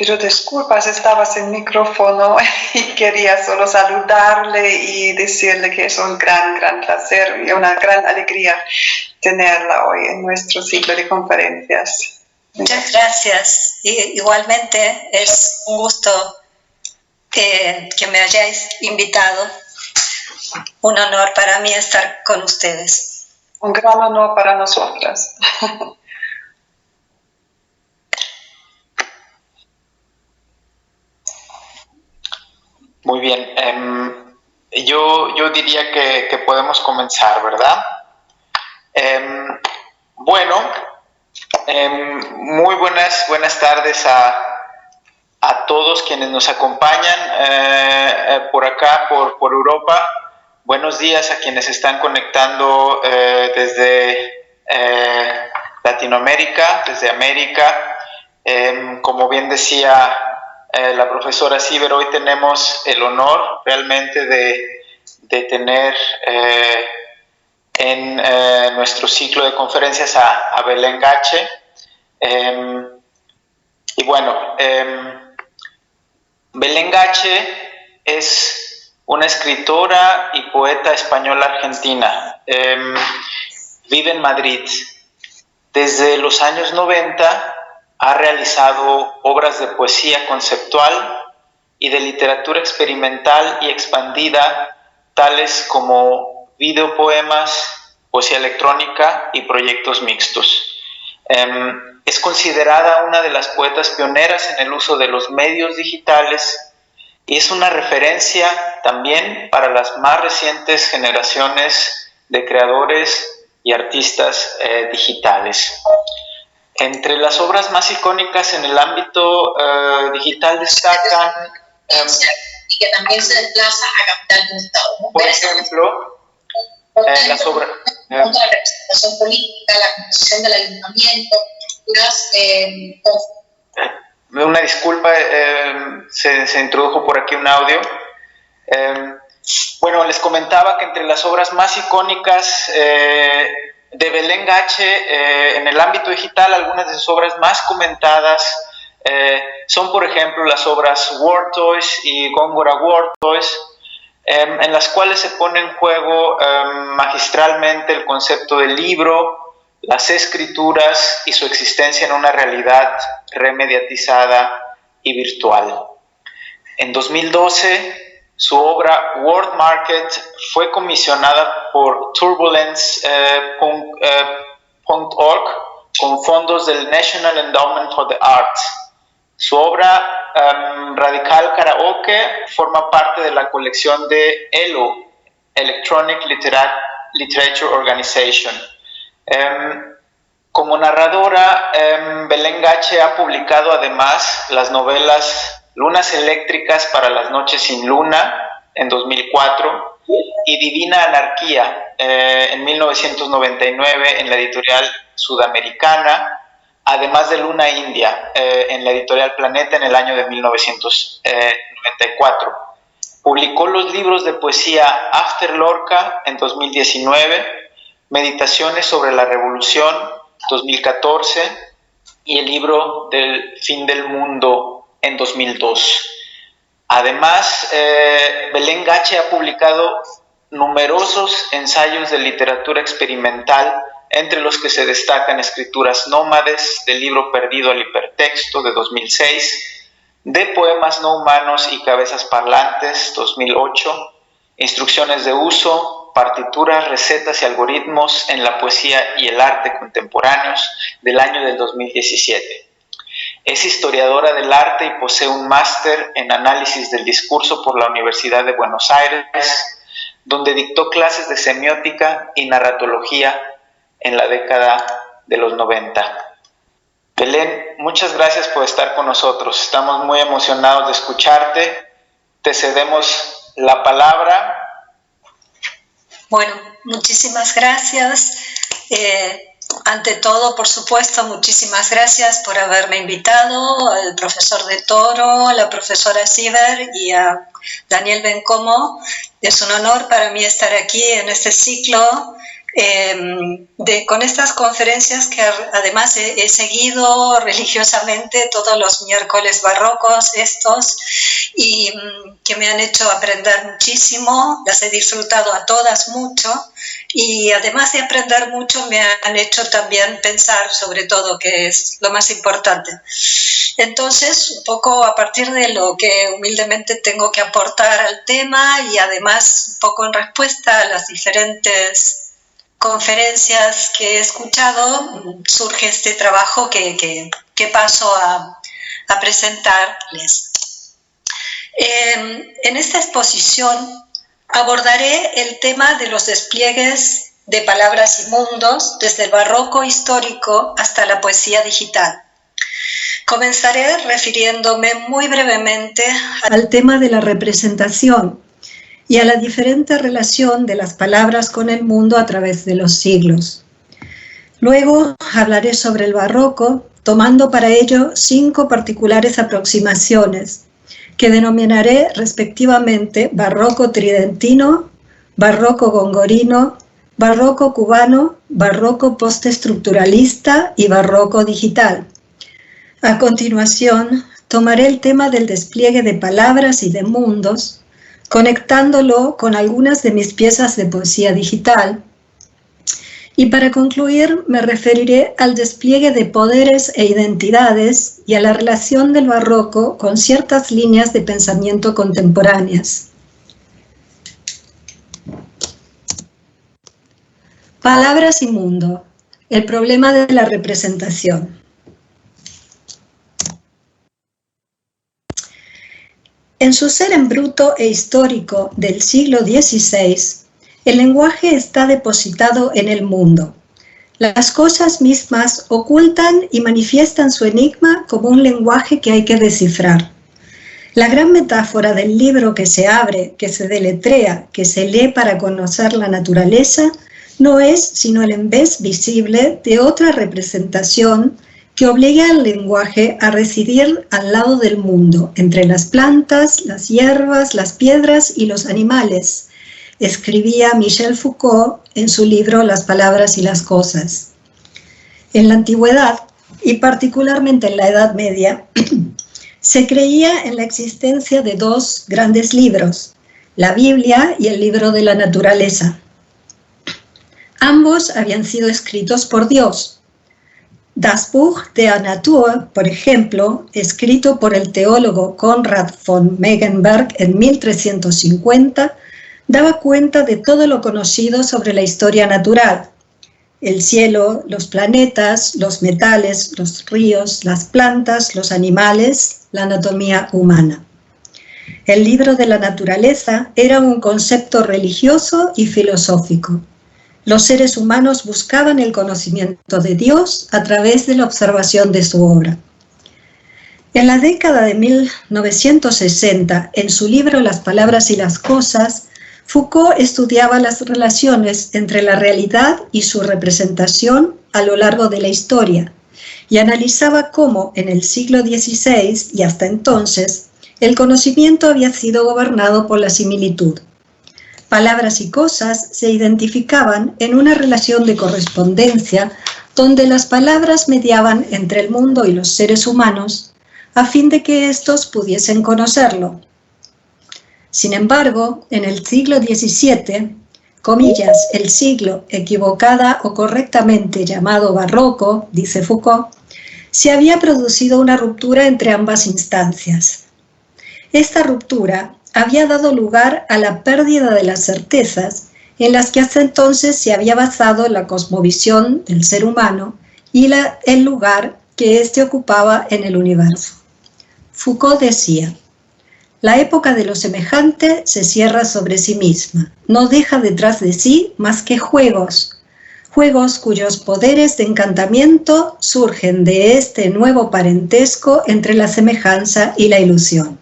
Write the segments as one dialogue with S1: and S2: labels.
S1: Pero disculpas, estaba sin micrófono y quería solo saludarle y decirle que es un gran placer y una gran alegría tenerla hoy en nuestro ciclo de conferencias.
S2: Muchas gracias. Igualmente es un gusto que me hayáis invitado. Un honor para mí estar con ustedes.
S1: Un gran honor para nosotras.
S3: Muy bien, yo diría que podemos comenzar, ¿verdad? Muy buenas tardes a todos quienes nos acompañan por acá, por Europa. Buenos días a quienes están conectando desde Latinoamérica, desde América. Como bien decía la profesora Sieber, hoy tenemos el honor realmente de tener en nuestro ciclo de conferencias a Belén Gache. Belén Gache es una escritora y poeta española argentina. Vive en Madrid. Desde los años 90 ha realizado obras de poesía conceptual y de literatura experimental y expandida, tales como videopoemas, poesía electrónica y proyectos mixtos. Es considerada una de las poetas pioneras en el uso de los medios digitales y es una referencia también para las más recientes generaciones de creadores y artistas digitales. Entre las obras más icónicas en el ámbito digital destacan
S2: y que también se desplaza a Capital del Estado, ¿no?
S3: Por ejemplo, las obras
S2: la representación política, la composición del ayuntamiento,
S3: una disculpa, se introdujo por aquí un audio. Les comentaba que entre las obras más icónicas de Belén Gache en el ámbito digital, algunas de sus obras más comentadas son, por ejemplo, las obras Word Toys y Góngora Word Toys, en las cuales se pone en juego magistralmente el concepto del libro, las escrituras y su existencia en una realidad remediatizada y virtual. En 2012, su obra Word Market fue comisionada por Turbulence.org con fondos del National Endowment for the Arts. Su obra Radical Karaoke forma parte de la colección de ELO, Electronic Literature Organization. Como narradora, Belén Gache ha publicado además las novelas Lunas Eléctricas para las Noches sin Luna en 2004 y Divina Anarquía en 1999 en la editorial Sudamericana, además de Luna India en la editorial Planeta en el año de 1994. Publicó los libros de poesía After Lorca en 2019, Meditaciones sobre la Revolución 2014 y el libro del Fin del Mundo en 2002. Además, Belén Gache ha publicado numerosos ensayos de literatura experimental, entre los que se destacan Escrituras Nómades, del libro Perdido al Hipertexto de 2006, de Poemas no humanos y Cabezas Parlantes 2008, Instrucciones de uso, partituras, recetas y algoritmos en la poesía y el arte contemporáneos del año del 2017. Es historiadora del arte y posee un máster en análisis del discurso por la Universidad de Buenos Aires, donde dictó clases de semiótica y narratología en la década de los 90. Belén, muchas gracias por estar con nosotros. Estamos muy emocionados de escucharte. Te cedemos la palabra.
S2: Bueno, muchísimas gracias. Ante todo, por supuesto, muchísimas gracias por haberme invitado, al profesor de Toro, a la profesora Sieber y a Daniel Bencomo. Es un honor para mí estar aquí en este ciclo con estas conferencias que además he seguido religiosamente todos los miércoles barrocos y que me han hecho aprender muchísimo, las he disfrutado a todas mucho, y además de aprender mucho me han hecho también pensar sobre todo, que es lo más importante. Entonces, un poco a partir de lo que humildemente tengo que aportar al tema, y además un poco en respuesta a las diferentes conferencias que he escuchado, surge este trabajo que paso a presentarles. En esta exposición abordaré el tema de los despliegues de palabras y mundos desde el barroco histórico hasta la poesía digital. Comenzaré refiriéndome muy brevemente al tema de la representación y a la diferente relación de las palabras con el mundo a través de los siglos. Luego hablaré sobre el barroco, tomando para ello 5 particulares aproximaciones, que denominaré respectivamente barroco tridentino, barroco gongorino, barroco cubano, barroco postestructuralista y barroco digital. A continuación, tomaré el tema del despliegue de palabras y de mundos, conectándolo con algunas de mis piezas de poesía digital. Y para concluir, me referiré al despliegue de poderes e identidades y a la relación del barroco con ciertas líneas de pensamiento contemporáneas. Palabras y mundo, el problema de la representación. En su ser en bruto e histórico del siglo XVI, el lenguaje está depositado en el mundo. Las cosas mismas ocultan y manifiestan su enigma como un lenguaje que hay que descifrar. La gran metáfora del libro que se abre, que se deletrea, que se lee para conocer la naturaleza, no es sino el envés visible de otra representación que obliga al lenguaje a residir al lado del mundo, entre las plantas, las hierbas, las piedras y los animales, escribía Michel Foucault en su libro Las palabras y las cosas. En la antigüedad, y particularmente en la Edad Media, se creía en la existencia de 2 grandes libros, la Biblia y el libro de la naturaleza. Ambos habían sido escritos por Dios. Das Buch der Natur, por ejemplo, escrito por el teólogo Konrad von Megenberg en 1350, daba cuenta de todo lo conocido sobre la historia natural: el cielo, los planetas, los metales, los ríos, las plantas, los animales, la anatomía humana. El libro de la naturaleza era un concepto religioso y filosófico. Los seres humanos buscaban el conocimiento de Dios a través de la observación de su obra. En la década de 1960, en su libro Las palabras y las cosas, Foucault estudiaba las relaciones entre la realidad y su representación a lo largo de la historia y analizaba cómo en el siglo XVI y hasta entonces el conocimiento había sido gobernado por la similitud. Palabras y cosas se identificaban en una relación de correspondencia donde las palabras mediaban entre el mundo y los seres humanos a fin de que éstos pudiesen conocerlo. Sin embargo, en el siglo XVII, comillas, el siglo equivocada o correctamente llamado barroco, dice Foucault, se había producido una ruptura entre ambas instancias. Esta ruptura había dado lugar a la pérdida de las certezas en las que hasta entonces se había basado la cosmovisión del ser humano y el lugar que éste ocupaba en el universo. Foucault decía: la época de lo semejante se cierra sobre sí misma, no deja detrás de sí más que juegos cuyos poderes de encantamiento surgen de este nuevo parentesco entre la semejanza y la ilusión.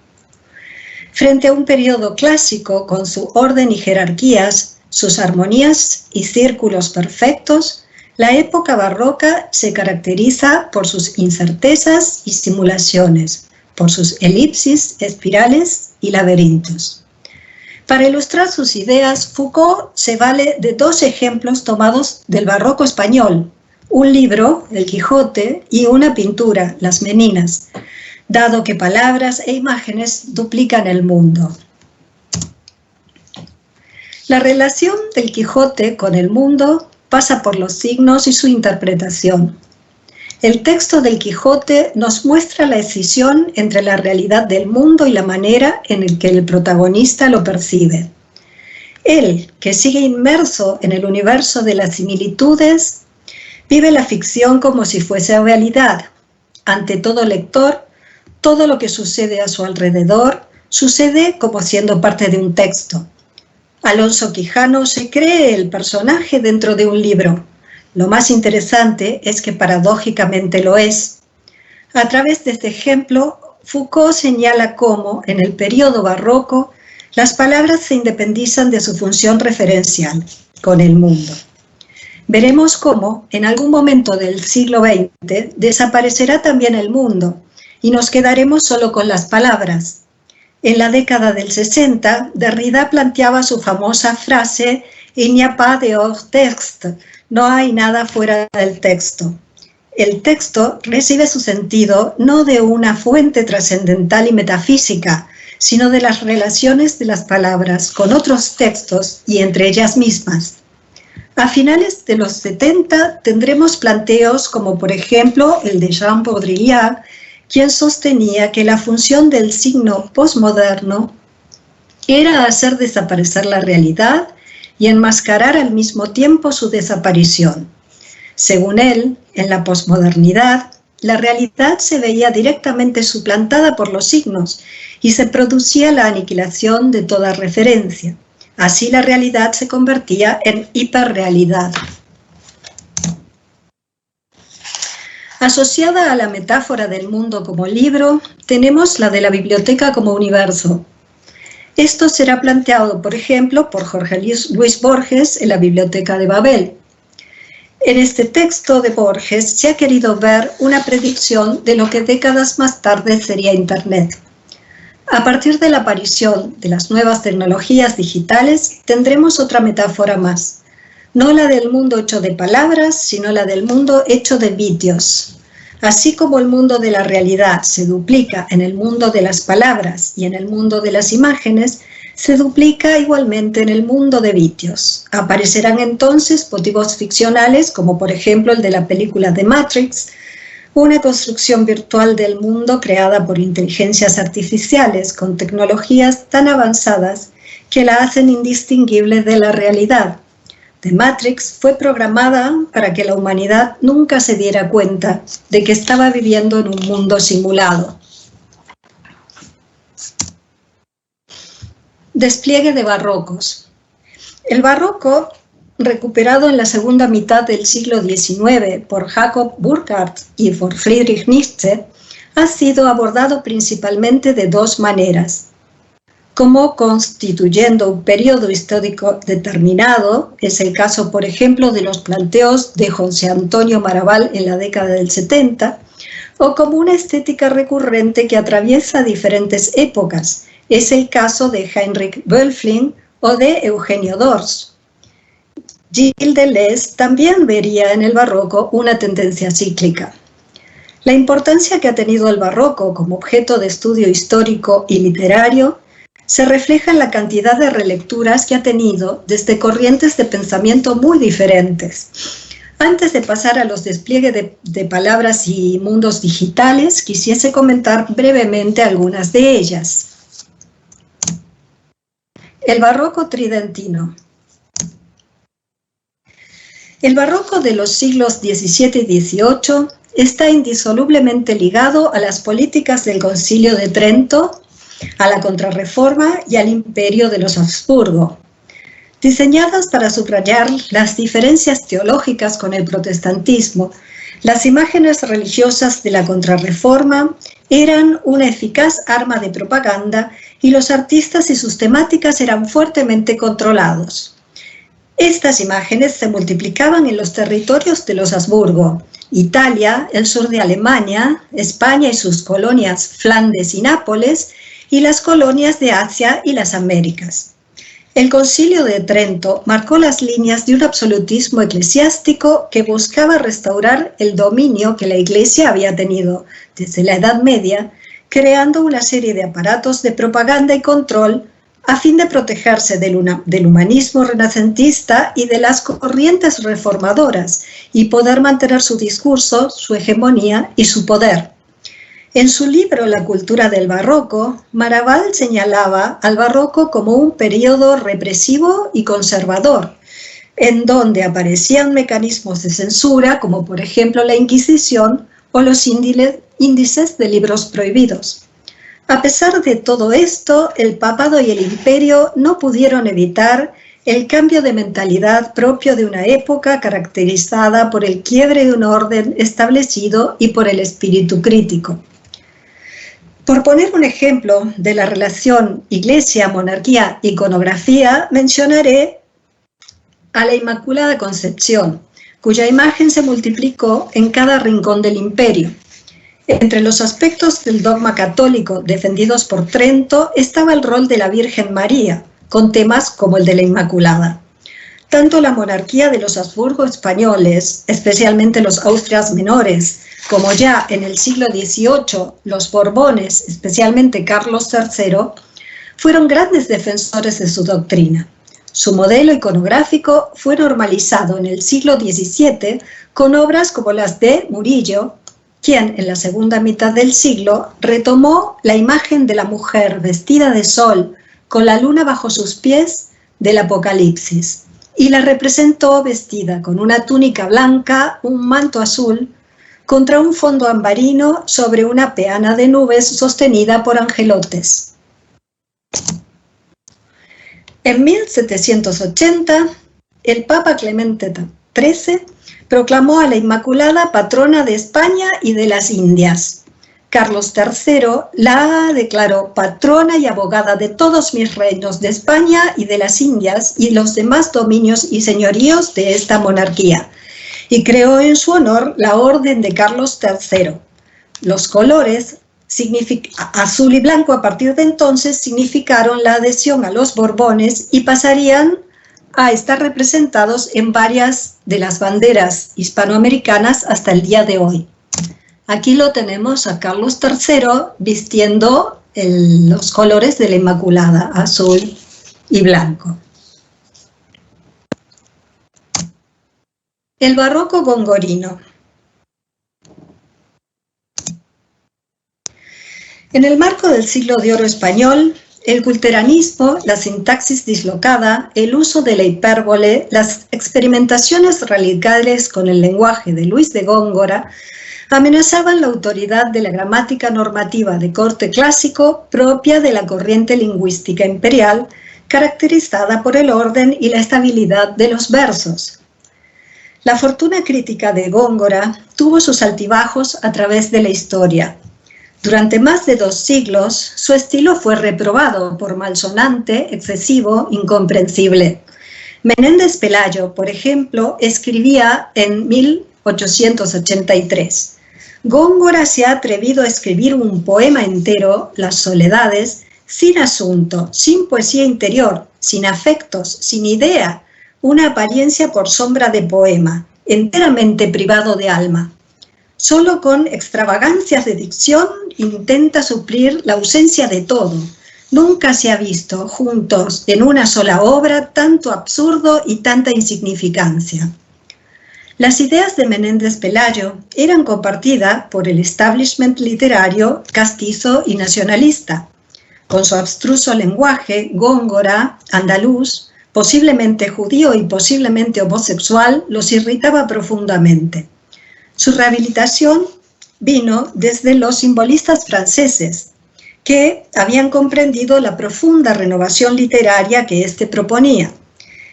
S2: Frente a un periodo clásico con su orden y jerarquías, sus armonías y círculos perfectos, la época barroca se caracteriza por sus incertezas y simulaciones, por sus elipsis, espirales y laberintos. Para ilustrar sus ideas, Foucault se vale de dos ejemplos tomados del barroco español, un libro, El Quijote, y una pintura, Las Meninas, dado que palabras e imágenes duplican el mundo. La relación del Quijote con el mundo pasa por los signos y su interpretación. El texto del Quijote nos muestra la escisión entre la realidad del mundo y la manera en la que el protagonista lo percibe. Él, que sigue inmerso en el universo de las similitudes, vive la ficción como si fuese realidad. Ante todo lector, todo lo que sucede a su alrededor sucede como siendo parte de un texto. Alonso Quijano se cree el personaje dentro de un libro. Lo más interesante es que paradójicamente lo es. A través de este ejemplo, Foucault señala cómo, en el periodo barroco, las palabras se independizan de su función referencial, con el mundo. Veremos cómo, en algún momento del siglo XX, desaparecerá también el mundo, y nos quedaremos solo con las palabras. En la década del 60, Derrida planteaba su famosa frase «Il n'y a pas de hors texte», no hay nada fuera del texto. El texto recibe su sentido no de una fuente trascendental y metafísica, sino de las relaciones de las palabras con otros textos y entre ellas mismas. A finales de los 70 tendremos planteos como por ejemplo el de Jean Baudrillard, quien sostenía que la función del signo posmoderno era hacer desaparecer la realidad y enmascarar al mismo tiempo su desaparición. Según él, en la posmodernidad, la realidad se veía directamente suplantada por los signos y se producía la aniquilación de toda referencia. Así la realidad se convertía en hiperrealidad. Asociada a la metáfora del mundo como libro, tenemos la de la biblioteca como universo. Esto será planteado, por ejemplo, por Jorge Luis Borges en la Biblioteca de Babel. En este texto de Borges se ha querido ver una predicción de lo que décadas más tarde sería Internet. A partir de la aparición de las nuevas tecnologías digitales, tendremos otra metáfora más. No la del mundo hecho de palabras, sino la del mundo hecho de vídeos. Así como el mundo de la realidad se duplica en el mundo de las palabras y en el mundo de las imágenes, se duplica igualmente en el mundo de vídeos. Aparecerán entonces motivos ficcionales, como por ejemplo el de la película The Matrix, una construcción virtual del mundo creada por inteligencias artificiales con tecnologías tan avanzadas que la hacen indistinguible de la realidad. The Matrix fue programada para que la humanidad nunca se diera cuenta de que estaba viviendo en un mundo simulado. Despliegue de barrocos. El barroco, recuperado en la segunda mitad del siglo XIX por Jacob Burckhardt y por Friedrich Nietzsche, ha sido abordado principalmente de dos maneras: como constituyendo un periodo histórico determinado, es el caso, por ejemplo, de los planteos de José Antonio Maraval en la década del 70, o como una estética recurrente que atraviesa diferentes épocas, es el caso de Heinrich Böllfling o de Eugenio Dors. Gilles Deleuze también vería en el barroco una tendencia cíclica. La importancia que ha tenido el barroco como objeto de estudio histórico y literario se refleja en la cantidad de relecturas que ha tenido desde corrientes de pensamiento muy diferentes. Antes de pasar a los despliegues de palabras y mundos digitales, quisiese comentar brevemente algunas de ellas. El barroco tridentino. El barroco de los siglos XVII y XVIII está indisolublemente ligado a las políticas del Concilio de Trento, a la Contrarreforma y al Imperio de los Habsburgo. Diseñadas para subrayar las diferencias teológicas con el protestantismo, las imágenes religiosas de la Contrarreforma eran una eficaz arma de propaganda y los artistas y sus temáticas eran fuertemente controlados. Estas imágenes se multiplicaban en los territorios de los Habsburgo, Italia, el sur de Alemania, España y sus colonias Flandes y Nápoles, y las colonias de Asia y las Américas. El Concilio de Trento marcó las líneas de un absolutismo eclesiástico que buscaba restaurar el dominio que la Iglesia había tenido desde la Edad Media, creando una serie de aparatos de propaganda y control a fin de protegerse del humanismo renacentista y de las corrientes reformadoras y poder mantener su discurso, su hegemonía y su poder. En su libro La cultura del barroco, Maraval señalaba al barroco como un periodo represivo y conservador, en donde aparecían mecanismos de censura, como por ejemplo la Inquisición o los índices de libros prohibidos. A pesar de todo esto, el papado y el imperio no pudieron evitar el cambio de mentalidad propio de una época caracterizada por el quiebre de un orden establecido y por el espíritu crítico. Por poner un ejemplo de la relación Iglesia, monarquía, iconografía, mencionaré a la Inmaculada Concepción, cuya imagen se multiplicó en cada rincón del imperio. Entre los aspectos del dogma católico defendidos por Trento estaba el rol de la Virgen María, con temas como el de la Inmaculada. Tanto la monarquía de los Habsburgo españoles, especialmente los Austrias menores, como ya en el siglo XVIII los Borbones, especialmente Carlos III, fueron grandes defensores de su doctrina. Su modelo iconográfico fue normalizado en el siglo XVII con obras como las de Murillo, quien en la segunda mitad del siglo retomó la imagen de la mujer vestida de sol con la luna bajo sus pies del Apocalipsis y la representó vestida con una túnica blanca, un manto azul, contra un fondo ambarino sobre una peana de nubes sostenida por angelotes. En 1780, el Papa Clemente XIII proclamó a la Inmaculada patrona de España y de las Indias. Carlos III la declaró patrona y abogada de todos mis reinos de España y de las Indias y los demás dominios y señoríos de esta monarquía, y creó en su honor la Orden de Carlos III. Los colores azul y blanco a partir de entonces significaron la adhesión a los Borbones y pasarían a estar representados en varias de las banderas hispanoamericanas hasta el día de hoy. Aquí lo tenemos a Carlos III vistiendo los colores de la Inmaculada, azul y blanco. El barroco gongorino. En el marco del siglo de oro español, el culteranismo, la sintaxis dislocada, el uso de la hipérbole, las experimentaciones radicales con el lenguaje de Luis de Góngora amenazaban la autoridad de la gramática normativa de corte clásico propia de la corriente lingüística imperial, caracterizada por el orden y la estabilidad de los versos. La fortuna crítica de Góngora tuvo sus altibajos a través de la historia. Durante más de 2 siglos, su estilo fue reprobado por malsonante, excesivo, incomprensible. Menéndez Pelayo, por ejemplo, escribía en 1883: Góngora se ha atrevido a escribir un poema entero, Las Soledades, sin asunto, sin poesía interior, sin afectos, sin idea, una apariencia por sombra de poema, enteramente privado de alma. Solo con extravagancias de dicción intenta suplir la ausencia de todo. Nunca se ha visto juntos en una sola obra tanto absurdo y tanta insignificancia. Las ideas de Menéndez Pelayo eran compartidas por el establishment literario castizo y nacionalista. Con su abstruso lenguaje, Góngora, andaluz, posiblemente judío y posiblemente homosexual, los irritaba profundamente. Su rehabilitación vino desde los simbolistas franceses, que habían comprendido la profunda renovación literaria que éste proponía.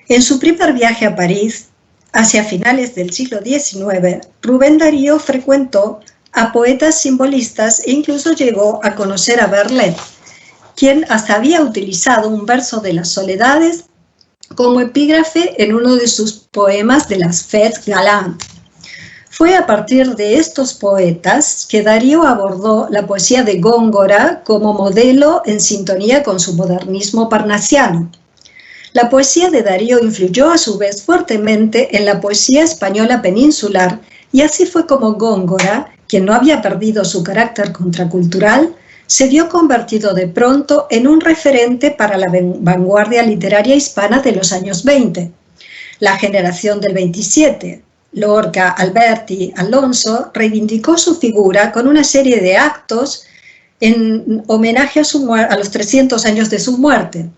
S2: En su primer viaje a París, hacia finales del siglo XIX, Rubén Darío frecuentó a poetas simbolistas e incluso llegó a conocer a Verlet, quien hasta había utilizado un verso de Las Soledades como epígrafe en uno de sus poemas de las Fêtes Galantes. Fue a partir de estos poetas que Darío abordó la poesía de Góngora como modelo en sintonía con su modernismo parnasiano. La poesía de Darío influyó a su vez fuertemente en la poesía española peninsular, y así fue como Góngora, quien no había perdido su carácter contracultural, se vio convertido de pronto en un referente para la vanguardia literaria hispana de los años 20. La generación del 27, Lorca, Alberti, Alonso, reivindicó su figura con una serie de actos en homenaje a los 300 años de su muerte.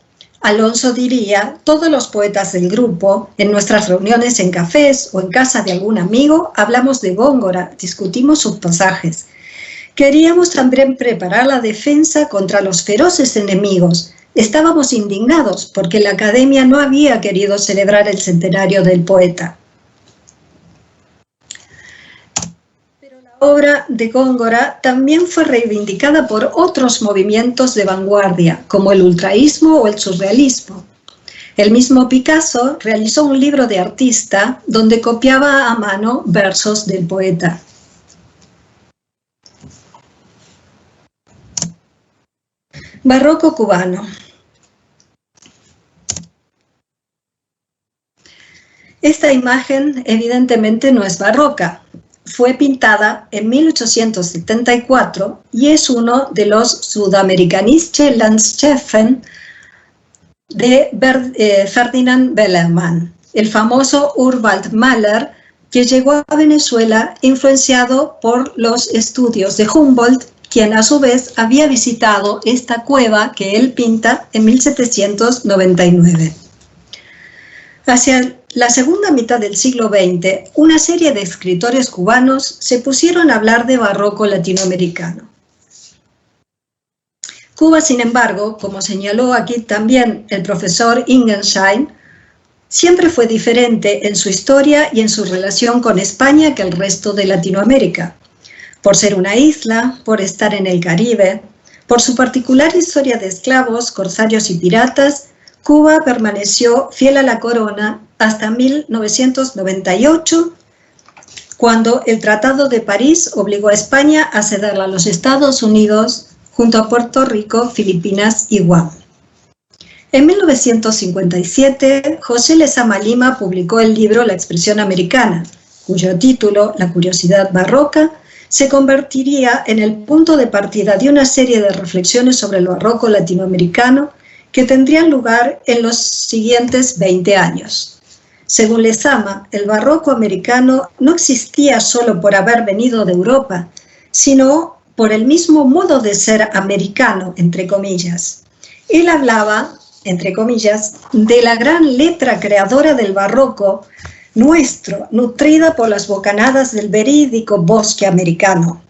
S2: Alonso diría: todos los poetas del grupo, en nuestras reuniones en cafés o en casa de algún amigo, hablamos de Góngora, discutimos sus pasajes. Queríamos también preparar la defensa contra los feroces enemigos. Estábamos indignados porque la Academia no había querido celebrar el centenario del poeta. Pero la obra de Góngora también fue reivindicada por otros movimientos de vanguardia, como el ultraísmo o el surrealismo. El mismo Picasso realizó un libro de artista donde copiaba a mano versos del poeta. Barroco cubano. Esta imagen evidentemente no es barroca. Fue pintada en 1874 y es uno de los Südamerikanische Landschaften de Ferdinand Bellermann, el famoso Urwaldmaler que llegó a Venezuela influenciado por los estudios de Humboldt, quien a su vez había visitado esta cueva que él pinta en 1799. Hacia la segunda mitad del siglo XX, una serie de escritores cubanos se pusieron a hablar de barroco latinoamericano. Cuba, sin embargo, como señaló aquí también el profesor Ingensheim, siempre fue diferente en su historia y en su relación con España que el resto de Latinoamérica. Por ser una isla, por estar en el Caribe, por su particular historia de esclavos, corsarios y piratas, Cuba permaneció fiel a la corona hasta 1998, cuando el Tratado de París obligó a España a cederla a los Estados Unidos junto a Puerto Rico, Filipinas y Guam. En 1957, José Lezama Lima publicó el libro La expresión americana, cuyo título, La curiosidad barroca, se convertiría en el punto de partida de una serie de reflexiones sobre el barroco latinoamericano que tendrían lugar en los siguientes 20 años. Según Lezama, el barroco americano no existía solo por haber venido de Europa, sino por el mismo modo de ser americano, entre comillas. Él hablaba, entre comillas, de la gran letra creadora del barroco nuestro, nutrida por las bocanadas del verídico bosque americano.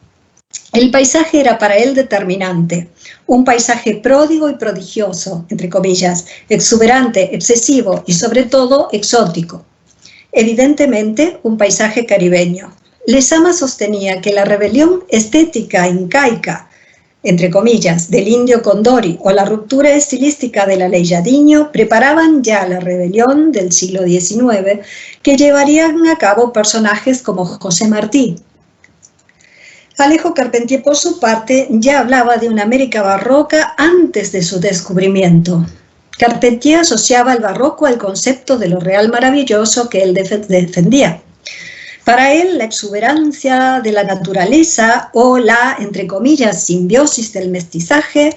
S2: El paisaje era para él determinante, un paisaje pródigo y prodigioso, entre comillas, exuberante, excesivo y sobre todo exótico. Evidentemente, un paisaje caribeño. Lezama sostenía que la rebelión estética incaica, entre comillas, del indio Condori o la ruptura estilística de la ley Yadiño preparaban ya la rebelión del siglo XIX que llevarían a cabo personajes como José Martí. Alejo Carpentier, por su parte, ya hablaba de una América barroca antes de su descubrimiento. Carpentier asociaba el barroco al concepto de lo real maravilloso que él defendía. Para él, la exuberancia de la naturaleza o la, entre comillas, simbiosis del mestizaje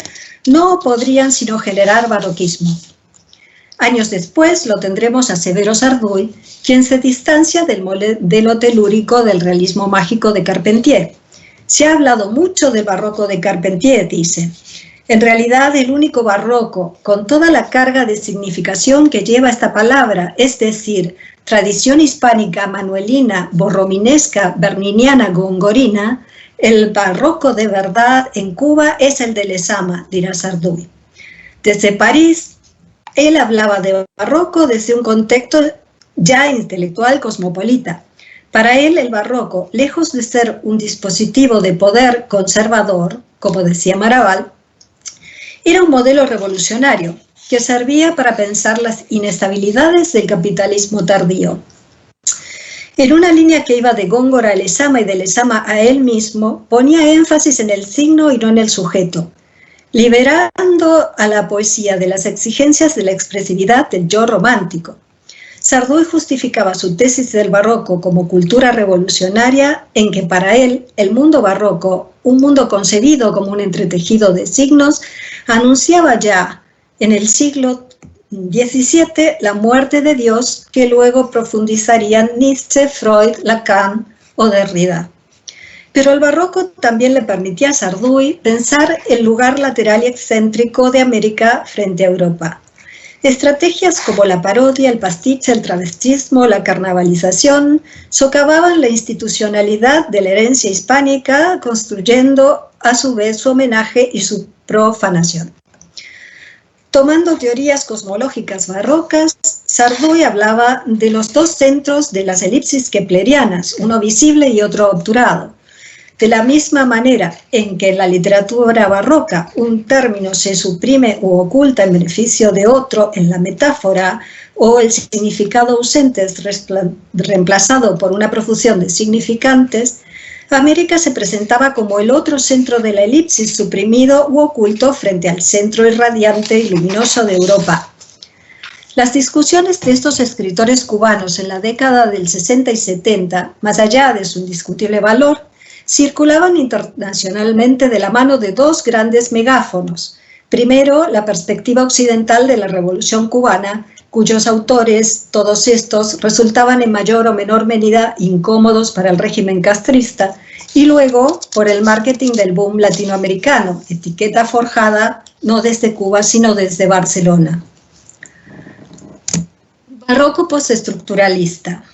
S2: no podrían sino generar barroquismo. Años después lo tendremos a Severo Sarduy, quien se distancia del modelo telúrico del realismo mágico de Carpentier. Se ha hablado mucho del barroco de Carpentier, dice. En realidad, el único barroco, con toda la carga de significación que lleva esta palabra, es decir, tradición hispánica, manuelina, borrominesca, berniniana, gongorina, el barroco de verdad en Cuba es el de Lezama, dirá Sarduy. Desde París, él hablaba de barroco desde un contexto ya intelectual cosmopolita. Para él, el barroco, lejos de ser un dispositivo de poder conservador, como decía Maraval, era un modelo revolucionario que servía para pensar las inestabilidades del capitalismo tardío. En una línea que iba de Góngora a Lezama y de Lezama a él mismo, ponía énfasis en el signo y no en el sujeto. liberando a la poesía de las exigencias de la expresividad del yo romántico. Sarduy justificaba su tesis del barroco como cultura revolucionaria en que para él el mundo barroco, un mundo concebido como un entretejido de signos, anunciaba ya en el siglo XVII la muerte de Dios que luego profundizarían Nietzsche, Freud, Lacan o Derrida. Pero el barroco también le permitía a Sarduy pensar el lugar lateral y excéntrico de América frente a Europa. Estrategias como la parodia, el pastiche, el travestismo, la carnavalización socavaban la institucionalidad de la herencia hispánica, construyendo a su vez su homenaje y su profanación. Tomando teorías cosmológicas barrocas, Sarduy hablaba de los dos centros de las elipsis keplerianas, uno visible y otro obturado. De la misma manera en que en la literatura barroca un término se suprime u oculta en beneficio de otro en la metáfora, o el significado ausente es reemplazado por una profusión de significantes, América se presentaba como el otro centro de la elipsis suprimido u oculto frente al centro irradiante y luminoso de Europa. Las discusiones de estos escritores cubanos en la década del 60 y 70, más allá de su indiscutible valor, circulaban internacionalmente de la mano de dos grandes megáfonos. Primero, la perspectiva occidental de la Revolución cubana, cuyos autores, todos estos, resultaban en mayor o menor medida incómodos para el régimen castrista, y luego por el marketing del boom latinoamericano, etiqueta forjada no desde Cuba, sino desde Barcelona. Barroco postestructuralista.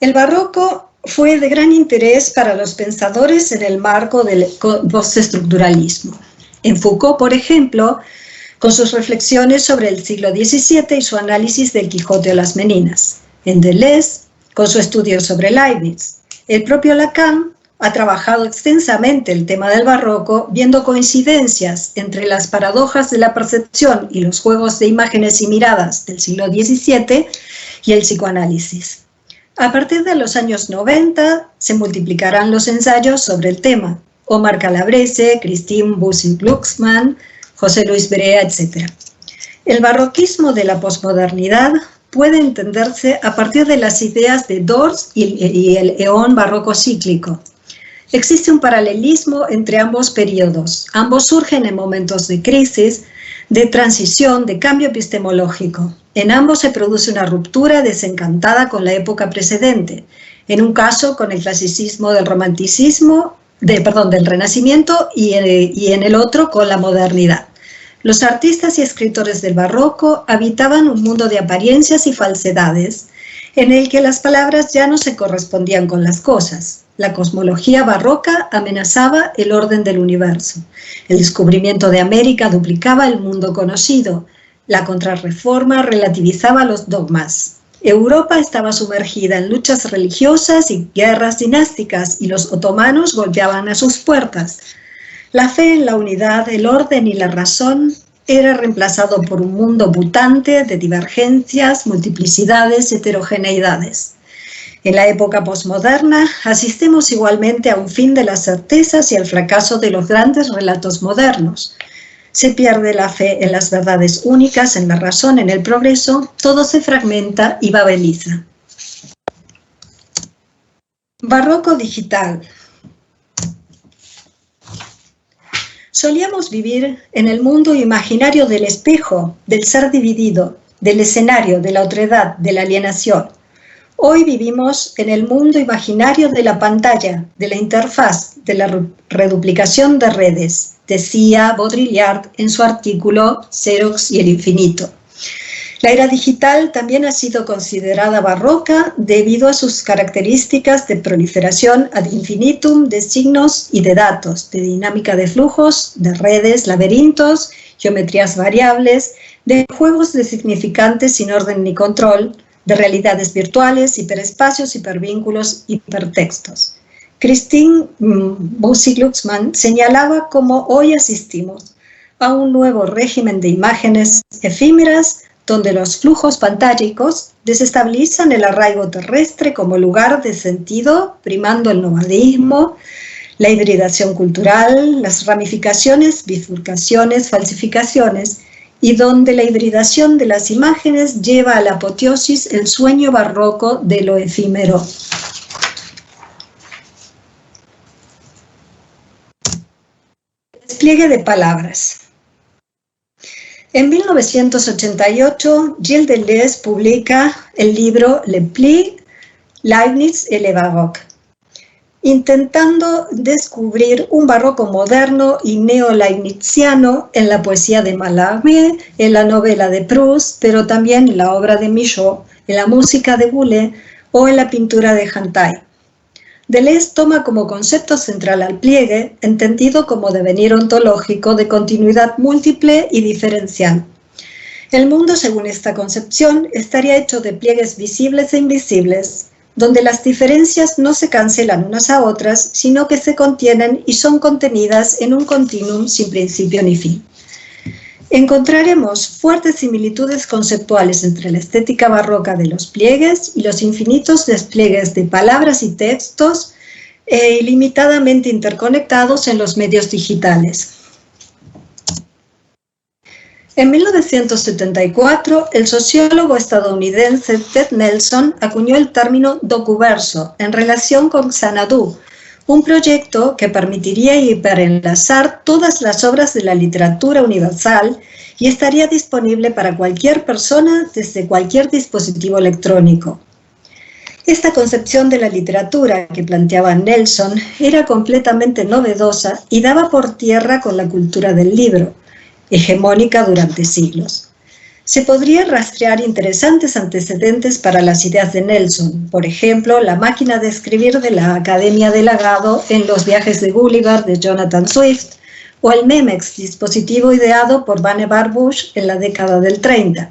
S2: El barroco fue de gran interés para los pensadores en el marco del postestructuralismo. En Foucault, por ejemplo, con sus reflexiones sobre el siglo XVII y su análisis del Quijote o las Meninas. En Deleuze, con su estudio sobre Leibniz. El propio Lacan ha trabajado extensamente el tema del barroco, viendo coincidencias entre las paradojas de la percepción y los juegos de imágenes y miradas del siglo XVII y el psicoanálisis. A partir de los años 90 se multiplicarán los ensayos sobre el tema. Omar Calabrese, Christine Bussing-Glucksmann, José Luis Berea, etc. El barroquismo de la posmodernidad puede entenderse a partir de las ideas de Dors y el eón barroco cíclico. Existe un paralelismo entre ambos periodos. Ambos surgen en momentos de crisis, de transición, de cambio epistemológico. En ambos se produce una ruptura desencantada con la época precedente. En un caso con el clasicismo del romanticismo, del Renacimiento, y en el otro con la modernidad. Los artistas y escritores del barroco habitaban un mundo de apariencias y falsedades, en el que las palabras ya no se correspondían con las cosas. La cosmología barroca amenazaba el orden del universo. El descubrimiento de América duplicaba el mundo conocido. La contrarreforma relativizaba los dogmas. Europa estaba sumergida en luchas religiosas y guerras dinásticas, y los otomanos golpeaban a sus puertas. La fe en la unidad, el orden y la razón era reemplazado por un mundo mutante de divergencias, multiplicidades, heterogeneidades. En la época posmoderna asistimos igualmente a un fin de las certezas y al fracaso de los grandes relatos modernos. Se pierde la fe en las verdades únicas, en la razón, en el progreso, todo se fragmenta y babeliza. Barroco digital. Solíamos vivir en el mundo imaginario del espejo, del ser dividido, del escenario, de la otredad, de la alienación. Hoy vivimos en el mundo imaginario de la pantalla, de la interfaz, de la reduplicación de redes, decía Baudrillard en su artículo Xerox y el infinito. La era digital también ha sido considerada barroca debido a sus características de proliferación ad infinitum de signos y de datos, de dinámica de flujos, de redes, laberintos, geometrías variables, de juegos de significantes sin orden ni control, de realidades virtuales, hiperespacios, hipervínculos, hipertextos. Christine Bussing-Glucksmann señalaba cómo hoy asistimos a un nuevo régimen de imágenes efímeras donde los flujos pantállicos desestabilizan el arraigo terrestre como lugar de sentido, primando el nomadismo, la hibridación cultural, las ramificaciones, bifurcaciones, falsificaciones, y donde la hibridación de las imágenes lleva a la apoteosis el sueño barroco de lo efímero. Despliegue de palabras. En 1988, Gilles Deleuze publica el libro Le Pli, Leibniz et le Baroque, intentando descubrir un barroco moderno y neo-leibniziano en la poesía de Mallarmé, en la novela de Proust, pero también en la obra de Michaud, en la música de Boulez o en la pintura de Jantai. Deleuze toma como concepto central al pliegue, entendido como devenir ontológico de continuidad múltiple y diferencial. El mundo, según esta concepción, estaría hecho de pliegues visibles e invisibles, donde las diferencias no se cancelan unas a otras, sino que se contienen y son contenidas en un continuum sin principio ni fin. Encontraremos fuertes similitudes conceptuales entre la estética barroca de los pliegues y los infinitos despliegues de palabras y textos ilimitadamente interconectados en los medios digitales. En 1974, el sociólogo estadounidense Ted Nelson acuñó el término docuverso en relación con Xanadu, un proyecto que permitiría hiperenlazar todas las obras de la literatura universal y estaría disponible para cualquier persona desde cualquier dispositivo electrónico. Esta concepción de la literatura que planteaba Nelson era completamente novedosa y daba por tierra con la cultura del libro, hegemónica durante siglos. Se podría rastrear interesantes antecedentes para las ideas de Nelson, por ejemplo, la máquina de escribir de la Academia de Lagado en Los viajes de Gulliver de Jonathan Swift, o el Memex, dispositivo ideado por Vannevar Bush en la década del 30.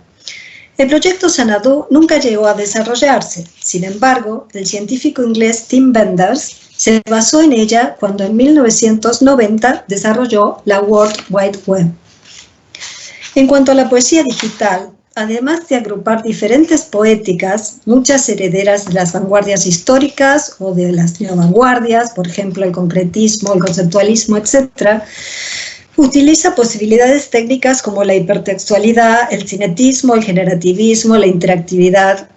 S2: El proyecto Xanadu nunca llegó a desarrollarse, sin embargo, el científico inglés Tim Benders se basó en ella cuando en 1990 desarrolló la World Wide Web. En cuanto a la poesía digital, además de agrupar diferentes poéticas, muchas herederas de las vanguardias históricas o de las neovanguardias, por ejemplo el concretismo, el conceptualismo, etc., utiliza posibilidades técnicas como la hipertextualidad, el cinetismo, el generativismo, la interactividad,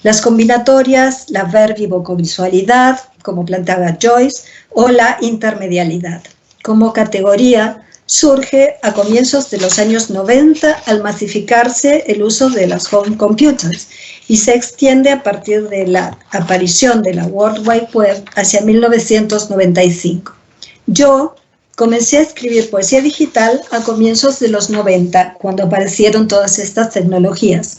S2: las combinatorias, la verbivocovisualidad, como planteaba Joyce, o la intermedialidad. Como categoría, surge a comienzos de los años 90 al masificarse el uso de las home computers y se extiende a partir de la aparición de la World Wide Web hacia 1995. Yo comencé a escribir poesía digital a comienzos de los 90, cuando aparecieron todas estas tecnologías.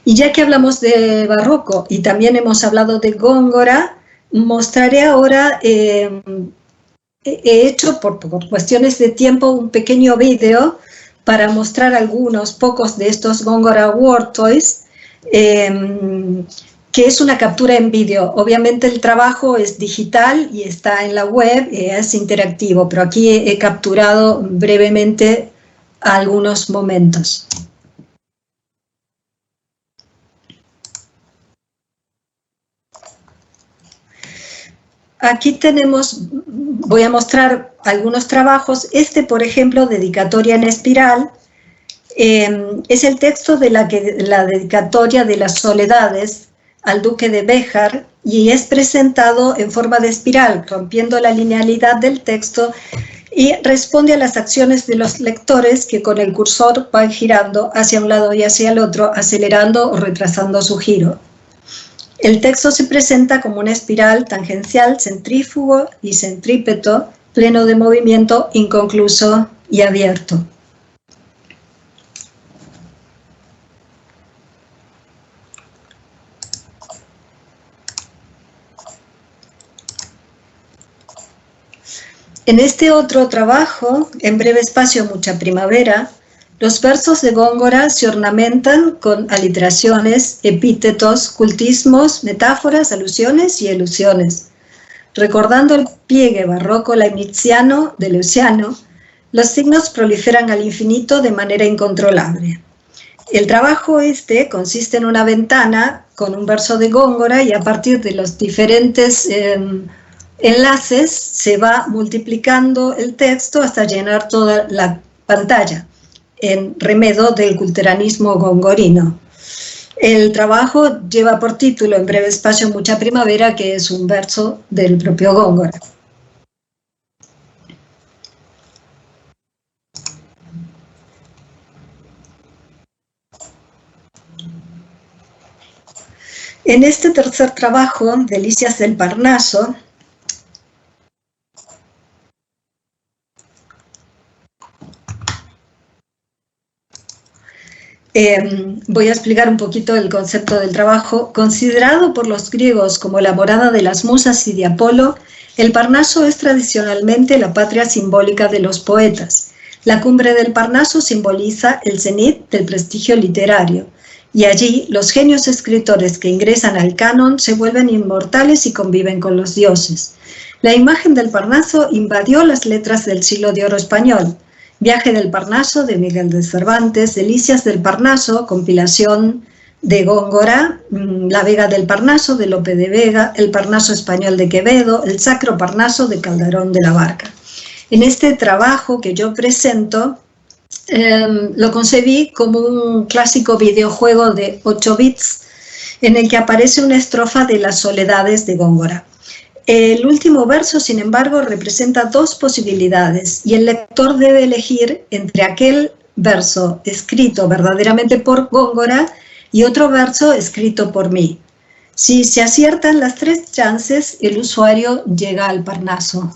S2: Y ya que hablamos de barroco y también hemos hablado de Góngora, mostraré ahora... He hecho por cuestiones de tiempo un pequeño vídeo para mostrar algunos pocos de estos Góngora Word Toys, que es una captura en vídeo. Obviamente el trabajo es digital y está en la web, es interactivo, pero aquí he capturado brevemente algunos momentos. Aquí tenemos, voy a mostrar algunos trabajos. Este, por ejemplo, dedicatoria en espiral, es el texto de la dedicatoria de las soledades al duque de Béjar y es presentado en forma de espiral, rompiendo la linealidad del texto y responde a las acciones de los lectores que con el cursor van girando hacia un lado y hacia el otro, acelerando o retrasando su giro. El texto se presenta como una espiral tangencial, centrífugo y centrípeto, pleno de movimiento, inconcluso y abierto. En este otro trabajo, En breve espacio, mucha primavera, los versos de Góngora se ornamentan con aliteraciones, epítetos, cultismos, metáforas, alusiones y elusiones. Recordando el pliegue barroco leibniziano de Luciano, los signos proliferan al infinito de manera incontrolable. El trabajo este consiste en una ventana con un verso de Góngora y a partir de los diferentes enlaces se va multiplicando el texto hasta llenar toda la pantalla, en remedio del culteranismo gongorino. El trabajo lleva por título En breve espacio mucha primavera, que es un verso del propio Góngora. En este tercer trabajo, Delicias del Parnaso, voy a explicar un poquito el concepto del trabajo. Considerado por los griegos como la morada de las musas y de Apolo, el Parnaso es tradicionalmente la patria simbólica de los poetas. La cumbre del Parnaso simboliza el cenit del prestigio literario, y allí los genios escritores que ingresan al canon se vuelven inmortales y conviven con los dioses. La imagen del Parnaso invadió las letras del siglo de oro español. Viaje del Parnaso, de Miguel de Cervantes; Delicias del Parnaso, compilación de Góngora; La Vega del Parnaso, de Lope de Vega; El Parnaso español, de Quevedo; El Sacro Parnaso, de Calderón de la Barca. En este trabajo que yo presento, lo concebí como un clásico videojuego de 8 bits en el que aparece una estrofa de Las Soledades de Góngora. El último verso, sin embargo, representa 2 posibilidades y el lector debe elegir entre aquel verso escrito verdaderamente por Góngora y otro verso escrito por mí. Si se aciertan las 3 chances, el usuario llega al Parnaso.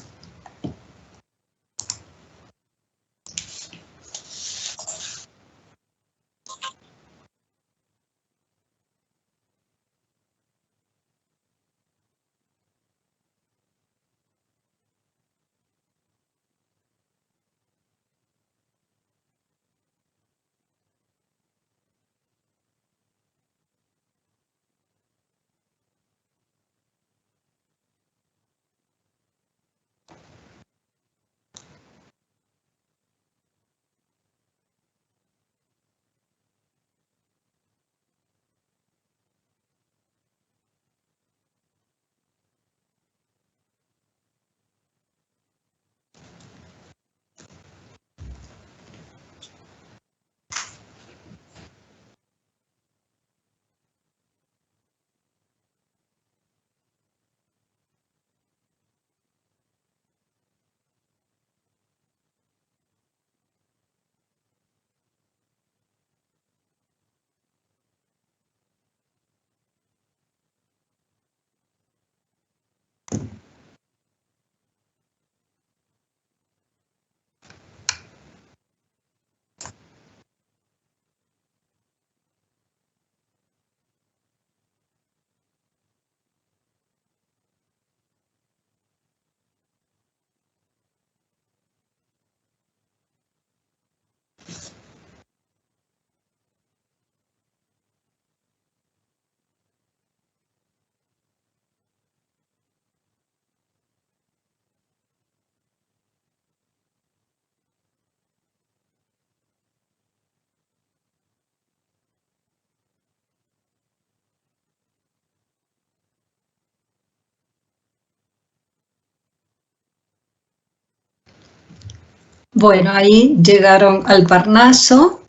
S2: Bueno, ahí llegaron al Parnaso.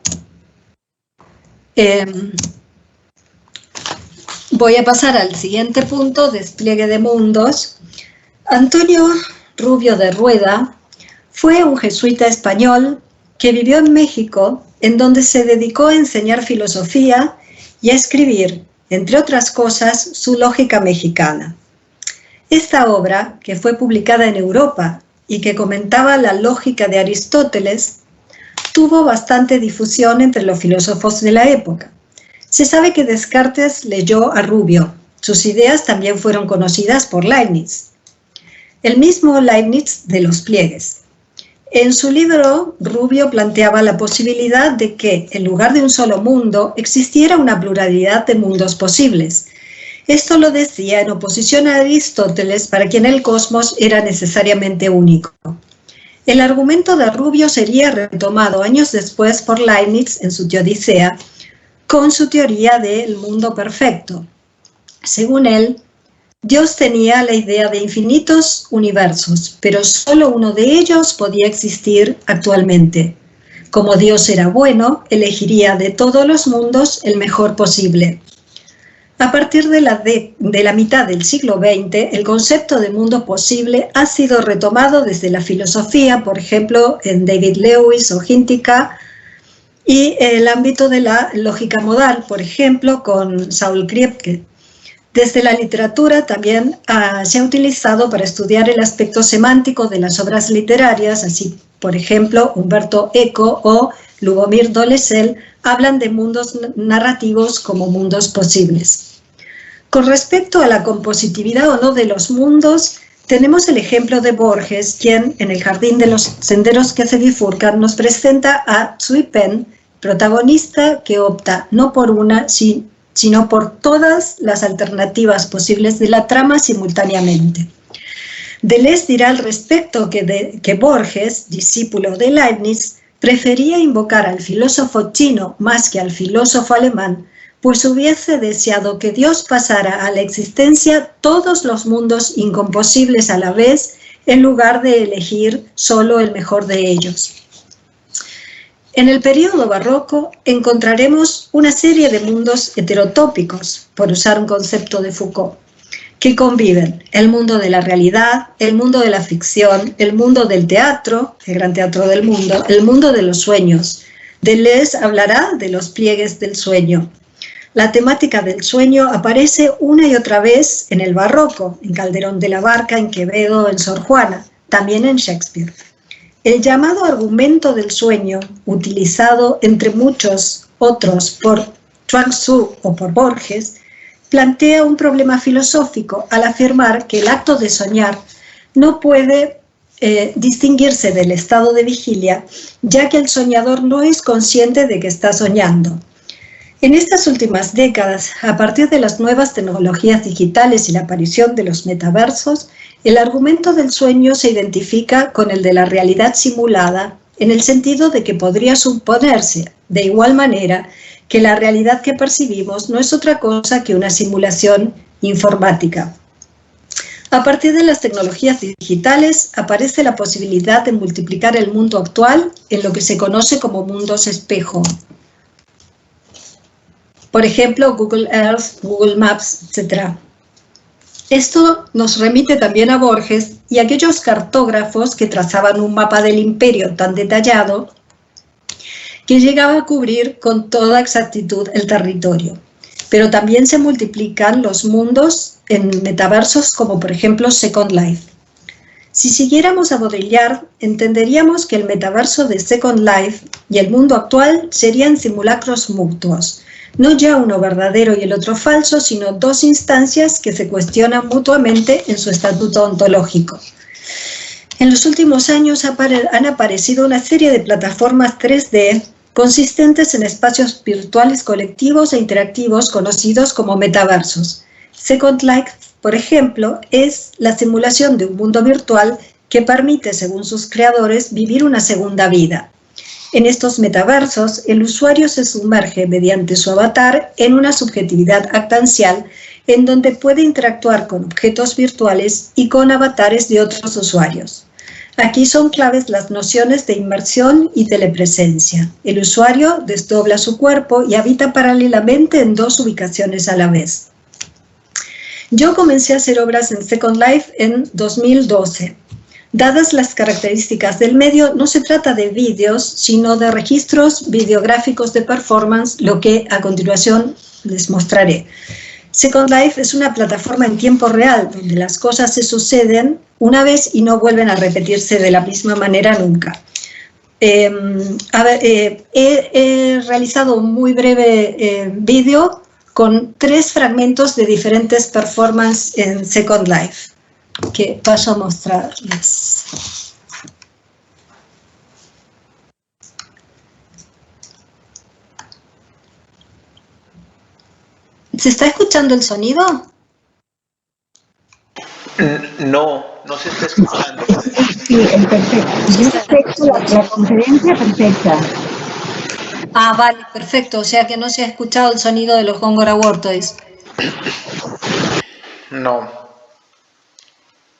S2: Voy a pasar al siguiente punto, despliegue de mundos. Antonio Rubio de Rueda fue un jesuita español que vivió en México, en donde se dedicó a enseñar filosofía y a escribir, entre otras cosas, su Lógica Mexicana. Esta obra, que fue publicada en Europa y que comentaba la lógica de Aristóteles, tuvo bastante difusión entre los filósofos de la época. Se sabe que Descartes leyó a Rubio. Sus ideas también fueron conocidas por Leibniz. El mismo Leibniz de los pliegues. En su libro, Rubio planteaba la posibilidad de que, en lugar de un solo mundo, existiera una pluralidad de mundos posibles. Esto lo decía en oposición a Aristóteles, para quien el cosmos era necesariamente único. El argumento de Rubio sería retomado años después por Leibniz en su Teodicea, con su teoría del mundo perfecto. Según él, Dios tenía la idea de infinitos universos, pero solo uno de ellos podía existir actualmente. Como Dios era bueno, elegiría de todos los mundos el mejor posible. A partir de la mitad del siglo XX, el concepto de mundo posible ha sido retomado desde la filosofía, por ejemplo, en David Lewis o Hintikka, y el ámbito de la lógica modal, por ejemplo, con Saul Kripke. Desde la literatura también se ha utilizado para estudiar el aspecto semántico de las obras literarias, así, por ejemplo, Umberto Eco o Lubomir Dolezal hablan de mundos narrativos como mundos posibles. Con respecto a la compositividad o no de los mundos, tenemos el ejemplo de Borges, quien en El jardín de los senderos que se bifurcan nos presenta a Tsui Pen, protagonista que opta no por una, sino por todas las alternativas posibles de la trama simultáneamente. Deleuze dirá al respecto que Borges, discípulo de Leibniz, prefería invocar al filósofo chino más que al filósofo alemán, pues hubiese deseado que Dios pasara a la existencia todos los mundos incomposibles a la vez, en lugar de elegir solo el mejor de ellos. En el período barroco encontraremos una serie de mundos heterotópicos, por usar un concepto de Foucault, que conviven: el mundo de la realidad, el mundo de la ficción, el mundo del teatro, el gran teatro del mundo, el mundo de los sueños. Deleuze hablará de los pliegues del sueño. La temática del sueño aparece una y otra vez en el barroco, en Calderón de la Barca, en Quevedo, en Sor Juana, también en Shakespeare. El llamado argumento del sueño, utilizado entre muchos otros por Chuang Tzu o por Borges, plantea un problema filosófico al afirmar que el acto de soñar no puede distinguirse del estado de vigilia, ya que el soñador no es consciente de que está soñando. En estas últimas décadas, a partir de las nuevas tecnologías digitales y la aparición de los metaversos, el argumento del sueño se identifica con el de la realidad simulada, en el sentido de que podría suponerse, de igual manera, que la realidad que percibimos no es otra cosa que una simulación informática. A partir de las tecnologías digitales aparece la posibilidad de multiplicar el mundo actual en lo que se conoce como mundos espejo. Por ejemplo, Google Earth, Google Maps, etc. Esto nos remite también a Borges y a aquellos cartógrafos que trazaban un mapa del imperio tan detallado que llegaba a cubrir con toda exactitud el territorio. Pero también se multiplican los mundos en metaversos como por ejemplo Second Life. Si siguiéramos a Baudrillard, entenderíamos que el metaverso de Second Life y el mundo actual serían simulacros mutuos, no ya uno verdadero y el otro falso, sino dos instancias que se cuestionan mutuamente en su estatuto ontológico. En los últimos años han aparecido una serie de plataformas 3D consistentes en espacios virtuales colectivos e interactivos conocidos como metaversos. Second Life, por ejemplo, es la simulación de un mundo virtual que permite, según sus creadores, vivir una segunda vida. En estos metaversos, el usuario se sumerge mediante su avatar en una subjetividad actancial en donde puede interactuar con objetos virtuales y con avatares de otros usuarios. Aquí son claves las nociones de inmersión y telepresencia. El usuario desdobla su cuerpo y habita paralelamente en dos ubicaciones a la vez. Yo comencé a hacer obras en Second Life en 2012. Dadas las características del medio, no se trata de vídeos, sino de registros videográficos de performance, lo que a continuación les mostraré. Second Life es una plataforma en tiempo real, donde las cosas se suceden una vez y no vuelven a repetirse de la misma manera nunca. He realizado un muy breve vídeo con 3 fragmentos de diferentes performances en Second Life, que paso a mostrarles. ¿Se está escuchando el sonido?
S3: No se está escuchando.
S4: Sí, perfecto. La conferencia perfecta.
S2: Ah, vale, perfecto. O sea que no se ha escuchado el sonido de los Góngora Wortoys.
S3: No.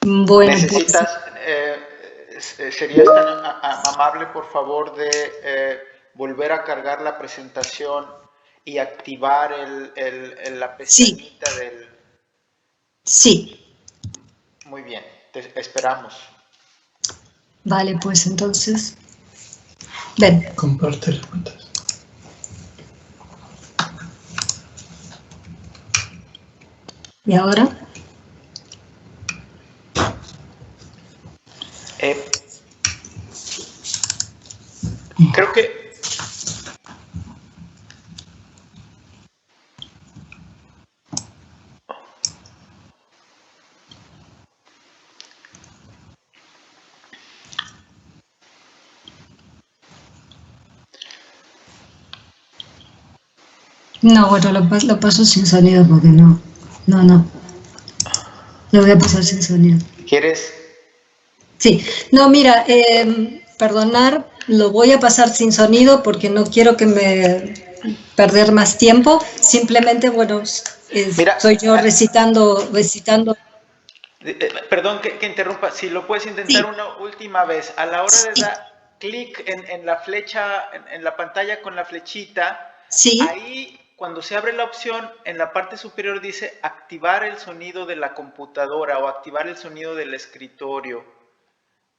S2: Bueno, pues
S3: ¿Necesitas, serías tan amable, por favor, de volver a cargar la presentación y activar la
S2: sí,
S3: pestañita del...
S2: sí.
S3: Muy bien, te esperamos.
S2: Vale, pues entonces, ven.
S5: Comparte la pantalla.
S2: ¿Y ahora?
S3: Creo que...
S2: No, bueno, lo paso sin sonido porque no. Lo voy a pasar sin sonido.
S3: ¿Quieres?
S2: Sí, no, mira, perdonar, lo voy a pasar sin sonido porque no quiero que me perder más tiempo. Simplemente, bueno,
S3: Mira,
S2: estoy yo recitando.
S3: Perdón que interrumpa, si lo puedes intentar
S2: Sí,
S3: una última vez, a la hora de
S2: sí,
S3: dar clic en la flecha, en la pantalla con la flechita,
S2: sí.
S3: ahí cuando se abre la opción, en la parte superior dice activar el sonido de la computadora o activar el sonido del escritorio,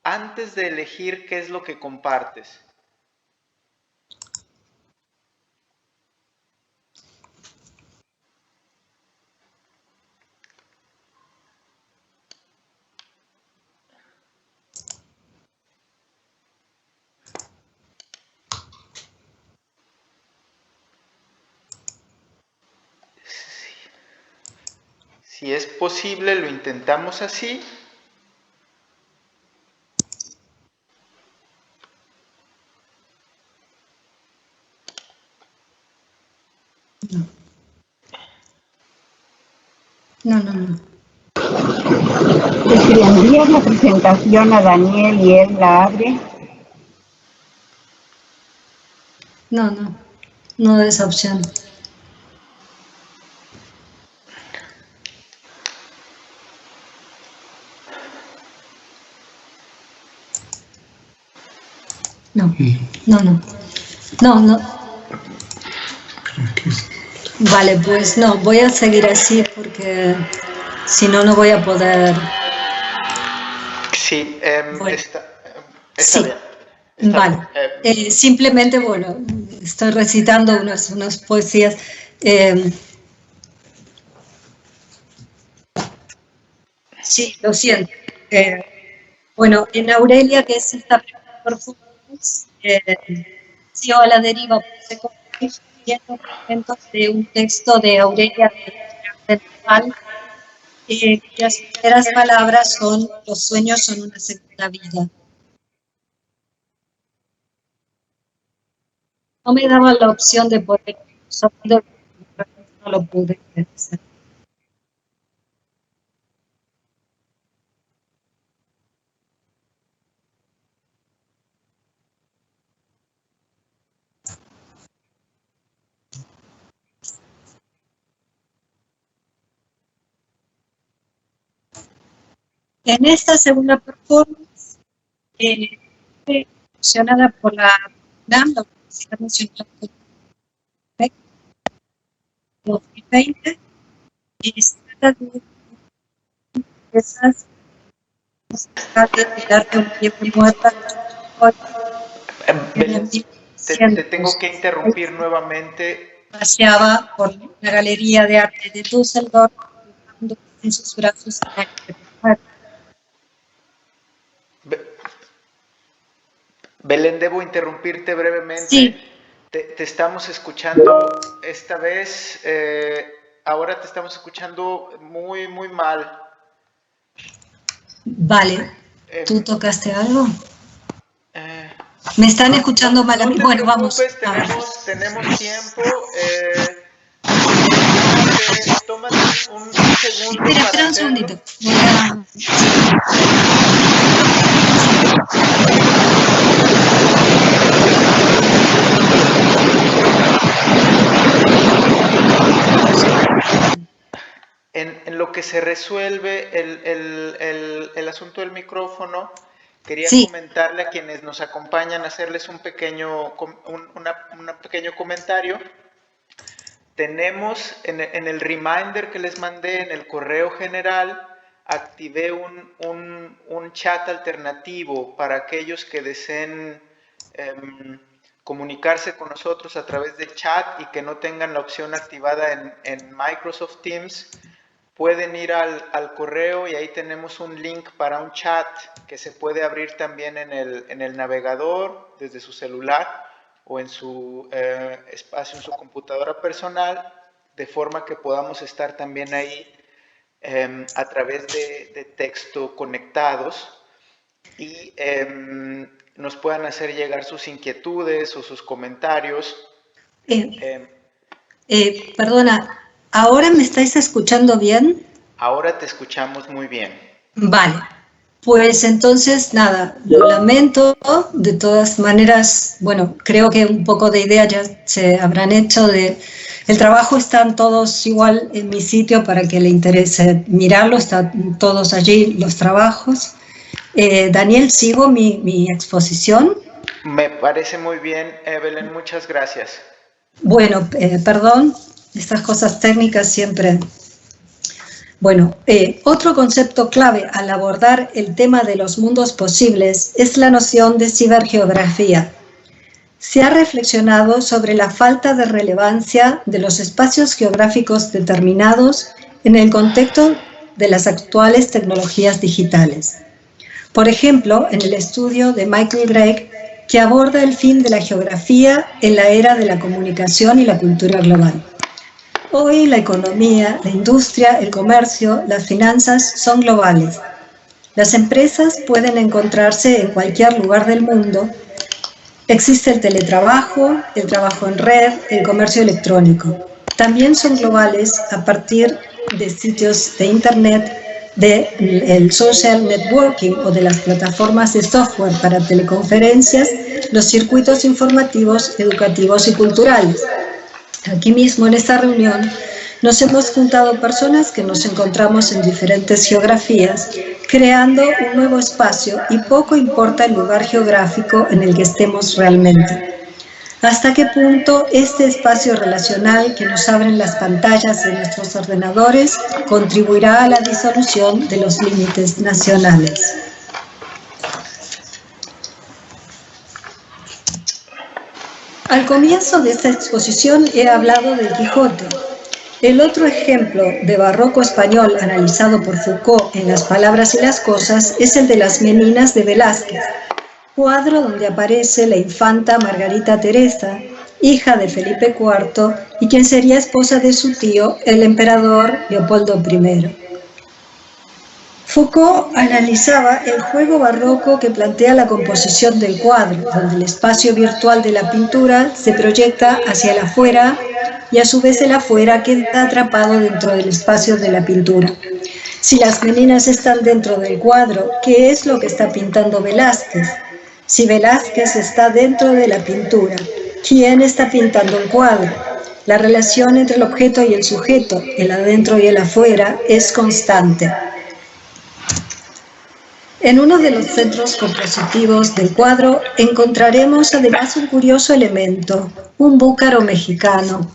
S3: antes de elegir qué es lo que compartes. Si es posible, lo intentamos así.
S2: No.
S4: Si le envías la presentación a Daniel y él la abre.
S2: No esa opción. No. Vale, pues no, voy a seguir así porque si no, no voy a poder.
S3: Sí,
S2: Bueno,
S3: está
S2: sí,
S3: bien. Está
S2: vale.
S3: bien.
S2: Simplemente, bueno, estoy recitando unas poesías. Sí, lo siento. Bueno, en Aurelia, que es esta performance, sí, a la deriva, leyendo fragmentos de un texto de Aurelia del Val, cuyas primeras palabras son: los sueños son una segunda vida. No me daba la opción de poder sonido, no lo pude hacer. En esta segunda performance, funcionada por la UNAM, la Universidad Nacional de 2020, y se trata de esas del arte un tiempo muerta.
S3: Belén, te tengo que interrumpir nuevamente.
S2: Paseaba por la Galería de Arte de Düsseldorf, dejando en sus brazos a la
S3: Belén, debo interrumpirte brevemente.
S2: Sí.
S3: Te estamos escuchando esta vez, ahora te estamos escuchando muy, muy mal.
S2: Vale. ¿Tú tocaste algo? Me están escuchando mal a mí.
S3: No te
S2: Bueno, vamos.
S3: preocupes, tenemos tiempo. Tómate un segundo
S2: Espera
S3: para
S2: un
S3: hacerlo.
S2: segundito. Voy a...
S3: En lo lo que se resuelve el asunto del micrófono, quería
S2: Sí.
S3: comentarle a quienes nos acompañan, hacerles un pequeño comentario. Tenemos en el reminder que les mandé en el correo general, activé un chat alternativo para aquellos que deseen comunicarse con nosotros a través de chat y que no tengan la opción activada en Microsoft Teams. Pueden ir al correo y ahí tenemos un link para un chat que se puede abrir también en el navegador desde su celular o en su espacio, en su computadora personal, de forma que podamos estar también ahí a través de texto conectados y nos puedan hacer llegar sus inquietudes o sus comentarios.
S2: Perdona, ¿ahora me estáis escuchando bien?
S3: Ahora te escuchamos muy bien.
S2: Vale, pues entonces nada, lo lamento, de todas maneras, bueno, creo que un poco de idea ya se habrán hecho el trabajo, están todos igual en mi sitio para que le interese mirarlo, están todos allí los trabajos. Daniel, ¿sigo mi exposición?
S3: Me parece muy bien, Evelyn, muchas gracias.
S2: Bueno, perdón, estas cosas técnicas siempre. Bueno, otro concepto clave al abordar el tema de los mundos posibles es la noción de cibergeografía. Se ha reflexionado sobre la falta de relevancia de los espacios geográficos determinados en el contexto de las actuales tecnologías digitales. Por ejemplo, en el estudio de Michael Gregg, que aborda el fin de la geografía en la era de la comunicación y la cultura global. Hoy la economía, la industria, el comercio, las finanzas son globales. Las empresas pueden encontrarse en cualquier lugar del mundo. Existe el teletrabajo, el trabajo en red, el comercio electrónico. También son globales a partir de sitios de internet, del social networking o de las plataformas de software para teleconferencias, los circuitos informativos, educativos y culturales. Aquí mismo en esta reunión nos hemos juntado personas que nos encontramos en diferentes geografías, creando un nuevo espacio y poco importa el lugar geográfico en el que estemos realmente. ¿Hasta qué punto este espacio relacional que nos abren las pantallas de nuestros ordenadores contribuirá a la disolución de los límites nacionales? Al comienzo de esta exposición he hablado del Quijote. El otro ejemplo de barroco español analizado por Foucault en Las palabras y las cosas es el de Las Meninas de Velázquez, cuadro donde aparece la infanta Margarita Teresa, hija de Felipe IV y quien sería esposa de su tío, el emperador Leopoldo I. Foucault analizaba el juego barroco que plantea la composición del cuadro, donde el espacio virtual de la pintura se proyecta hacia el afuera y a su vez el afuera queda atrapado dentro del espacio de la pintura. Si las meninas están dentro del cuadro, ¿qué es lo que está pintando Velázquez? Si Velázquez está dentro de la pintura, ¿quién está pintando el cuadro? La relación entre el objeto y el sujeto, el adentro y el afuera, es constante. En uno de los centros compositivos del cuadro encontraremos además un curioso elemento, un búcaro mexicano.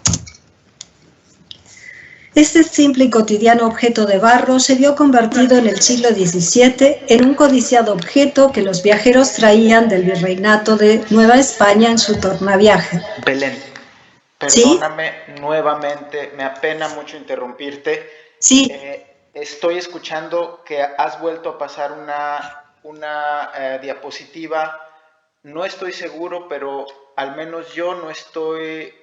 S2: Este simple y cotidiano objeto de barro se vio convertido en el siglo XVII en un codiciado objeto que los viajeros traían del virreinato de Nueva España en su tornaviaje.
S3: Belén, perdóname nuevamente, me apena mucho interrumpirte.
S2: Sí.
S3: Estoy escuchando que has vuelto a pasar una diapositiva. No estoy seguro, pero al menos yo no estoy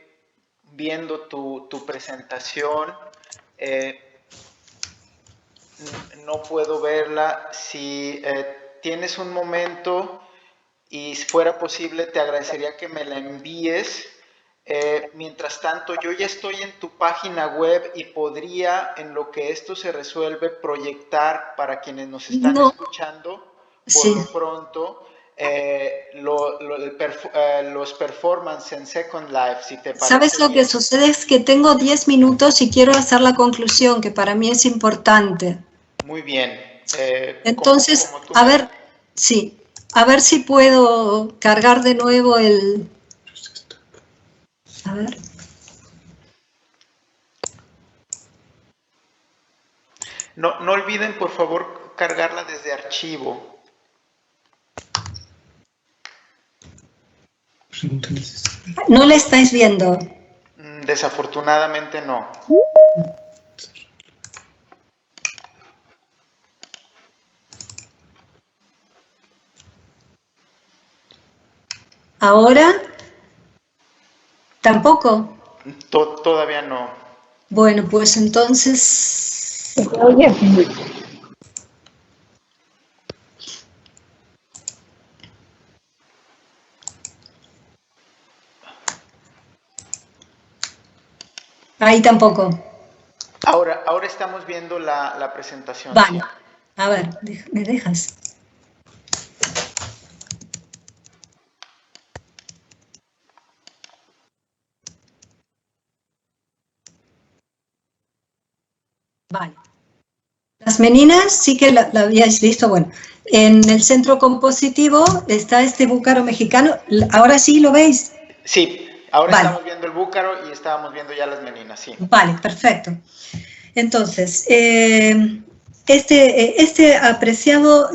S3: viendo tu presentación. No puedo verla. Si tienes un momento y si fuera posible, te agradecería que me la envíes. Mientras tanto, yo ya estoy en tu página web y podría, en lo que esto se resuelve, proyectar para quienes nos están escuchando por lo pronto los performances en Second Life, si te parece.
S2: ¿Sabes lo que sucede? Es que tengo 10 minutos y quiero hacer la conclusión, que para mí es importante.
S3: Muy bien.
S2: Entonces, a ver, sí, a ver si puedo cargar de nuevo el... A ver.
S3: No olviden, por favor, cargarla desde archivo.
S2: ¿No la estáis viendo?
S3: Desafortunadamente no.
S2: ¿Ahora? ¿Tampoco?
S3: Todavía no.
S2: Bueno, pues entonces...
S4: Se oye así.
S2: Ahí tampoco.
S3: Ahora estamos viendo la presentación.
S2: Vale.
S3: ¿Sí?
S2: A ver, ¿me dejas? Vale. Las meninas sí que la habíais visto. Bueno, en el centro compositivo está este búcaro mexicano. ¿Ahora sí lo veis?
S3: Sí, ahora
S2: Vale.
S3: estamos viendo el búcaro y estábamos viendo ya las meninas, sí.
S2: Vale, perfecto. Entonces, este apreciado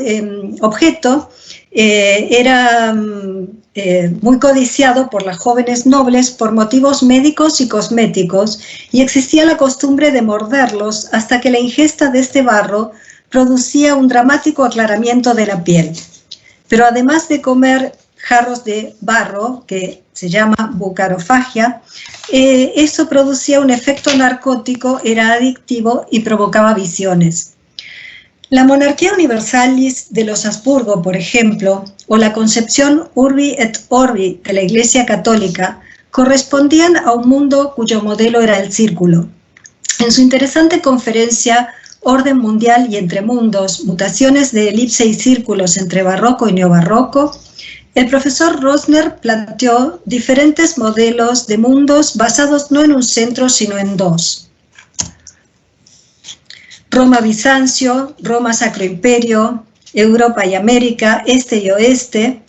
S2: objeto era muy codiciado por las jóvenes nobles por motivos médicos y cosméticos, y existía la costumbre de morderlos hasta que la ingesta de este barro producía un dramático aclaramiento de la piel. Pero además de comer jarros de barro, que se llama bucarofagia, eso producía un efecto narcótico, era adictivo y provocaba visiones. La monarquía universalis de los Habsburgo, por ejemplo, o la concepción Urbi et Orbi de la Iglesia Católica, correspondían a un mundo cuyo modelo era el círculo. En su interesante conferencia Orden Mundial y Entre Mundos, mutaciones de elipse y círculos entre barroco y neobarroco, el profesor Rosner planteó diferentes modelos de mundos basados no en un centro, sino en dos. Roma-Bizancio, Roma-Sacro Imperio, Europa y América, Este y Oeste,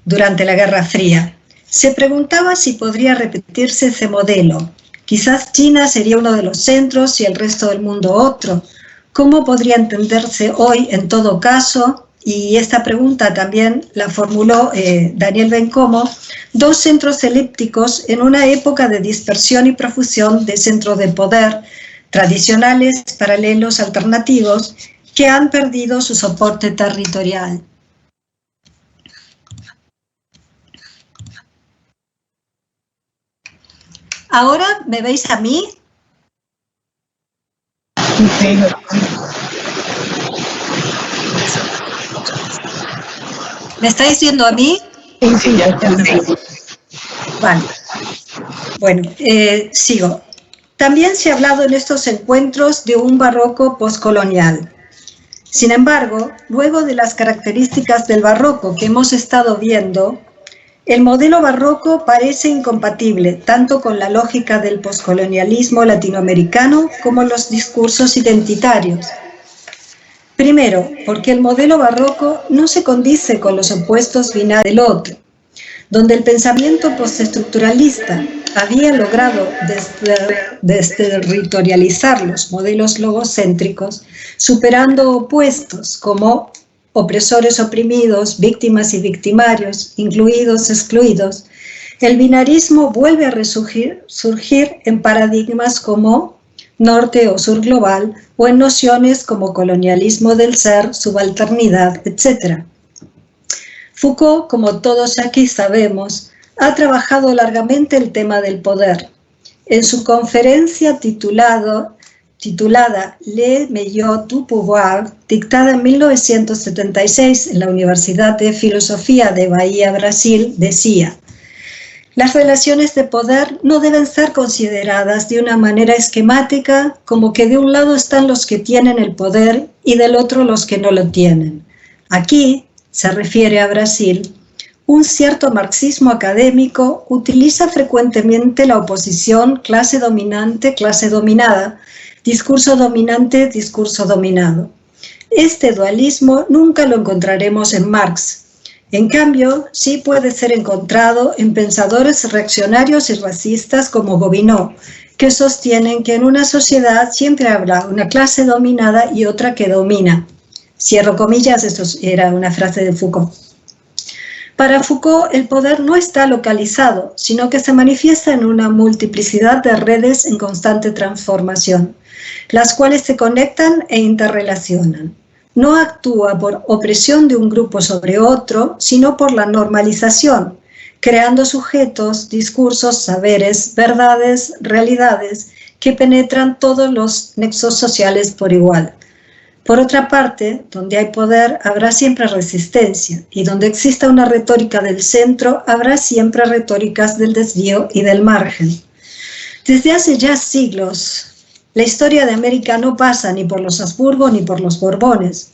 S2: durante la Guerra Fría. Se preguntaba si podría repetirse ese modelo. Quizás China sería uno de los centros y el resto del mundo otro. ¿Cómo podría entenderse hoy en todo caso? Y esta pregunta también la formuló Daniel Bencomo, dos centros elípticos en una época de dispersión y profusión de centros de poder, tradicionales, paralelos, alternativos, que han perdido su soporte territorial. ¿Ahora me veis a mí?
S4: Sí.
S2: ¿Me estáis viendo a mí?
S4: Sí, ya está.
S2: Vale. Bueno, sigo. También se ha hablado en estos encuentros de un barroco postcolonial. Sin embargo, luego de las características del barroco que hemos estado viendo, el modelo barroco parece incompatible tanto con la lógica del postcolonialismo latinoamericano como los discursos identitarios. Primero, porque el modelo barroco no se condice con los opuestos binarios del otro, donde el pensamiento postestructuralista había logrado desterritorializar los modelos logocéntricos, superando opuestos como opresores oprimidos, víctimas y victimarios, incluidos, excluidos. El binarismo vuelve a surgir en paradigmas como norte o sur global, o en nociones como colonialismo del ser, subalternidad, etc. Foucault, como todos aquí sabemos, ha trabajado largamente el tema del poder. En su conferencia titulada Le Meilleur du Pouvoir, dictada en 1976 en la Universidad de Filosofía de Bahía, Brasil, decía: las relaciones de poder no deben ser consideradas de una manera esquemática, como que de un lado están los que tienen el poder y del otro los que no lo tienen. Aquí, se refiere a Brasil, un cierto marxismo académico utiliza frecuentemente la oposición clase dominante, clase dominada, discurso dominante, discurso dominado. Este dualismo nunca lo encontraremos en Marx. En cambio, sí puede ser encontrado en pensadores reaccionarios y racistas como Gobineau, que sostienen que en una sociedad siempre habrá una clase dominada y otra que domina. Cierro comillas, esto era una frase de Foucault. Para Foucault, el poder no está localizado, sino que se manifiesta en una multiplicidad de redes en constante transformación, las cuales se conectan e interrelacionan. No actúa por opresión de un grupo sobre otro, sino por la normalización, creando sujetos, discursos, saberes, verdades, realidades que penetran todos los nexos sociales por igual. Por otra parte, donde hay poder habrá siempre resistencia, y donde exista una retórica del centro habrá siempre retóricas del desvío y del margen. Desde hace ya siglos, la historia de América no pasa ni por los Habsburgo ni por los Borbones.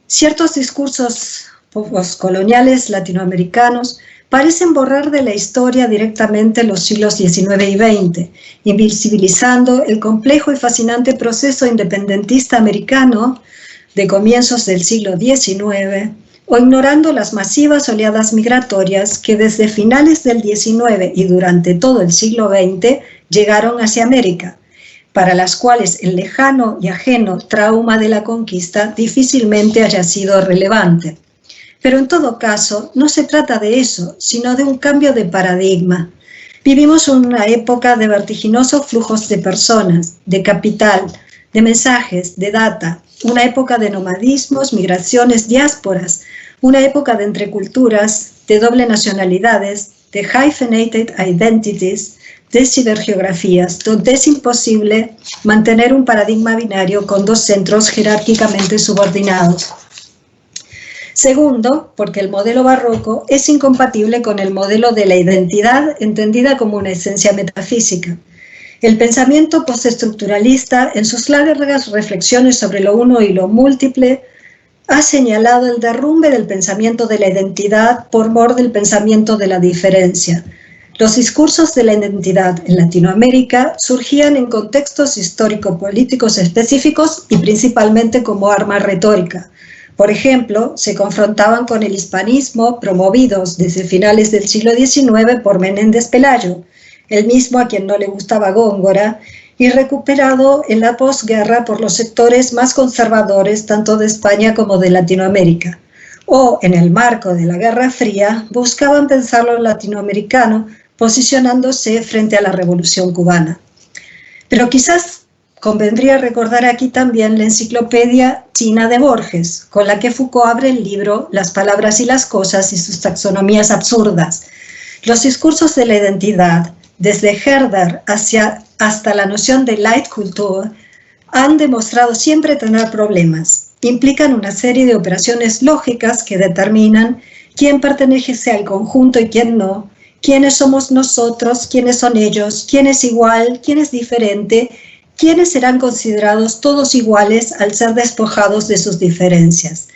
S2: Ciertos discursos postcoloniales latinoamericanos parecen borrar de la historia directamente los siglos XIX y XX, invisibilizando el complejo y fascinante proceso independentista americano de comienzos del siglo XIX, o ignorando las masivas oleadas migratorias que desde finales del XIX y durante todo el siglo XX llegaron hacia América, para las cuales el lejano y ajeno trauma de la conquista difícilmente haya sido relevante. Pero en todo caso, no se trata de eso, sino de un cambio de paradigma. Vivimos una época de vertiginosos flujos de personas, de capital, de mensajes, de data, una época de nomadismos, migraciones, diásporas, una época de entreculturas, de doble nacionalidades, de hyphenated identities, de cibergeografías, donde es imposible mantener un paradigma binario con dos centros jerárquicamente subordinados. Segundo, porque el modelo barroco es incompatible con el modelo de la identidad entendida como una esencia metafísica. El pensamiento postestructuralista, en sus largas reflexiones sobre lo uno y lo múltiple, ha señalado el derrumbe del pensamiento de la identidad por mor del pensamiento de la diferencia. Los discursos de la identidad en Latinoamérica surgían en contextos histórico-políticos específicos y principalmente como arma retórica. Por ejemplo, se confrontaban con el hispanismo promovidos desde finales del siglo XIX por Menéndez Pelayo, el mismo a quien no le gustaba Góngora, y recuperado en la posguerra por los sectores más conservadores tanto de España como de Latinoamérica. O, en el marco de la Guerra Fría, buscaban pensar lo latinoamericano posicionándose frente a la Revolución Cubana. Pero quizás convendría recordar aquí también la enciclopedia china de Borges, con la que Foucault abre el libro Las palabras y las cosas y sus taxonomías absurdas. Los discursos de la identidad, desde Herder hasta la noción de Leitkultur, han demostrado siempre tener problemas. Implican una serie de operaciones lógicas que determinan quién pertenece al conjunto y quién no, quiénes somos nosotros, quiénes son ellos, quién es igual, quién es diferente, quiénes serán considerados todos iguales al ser despojados de sus diferencias.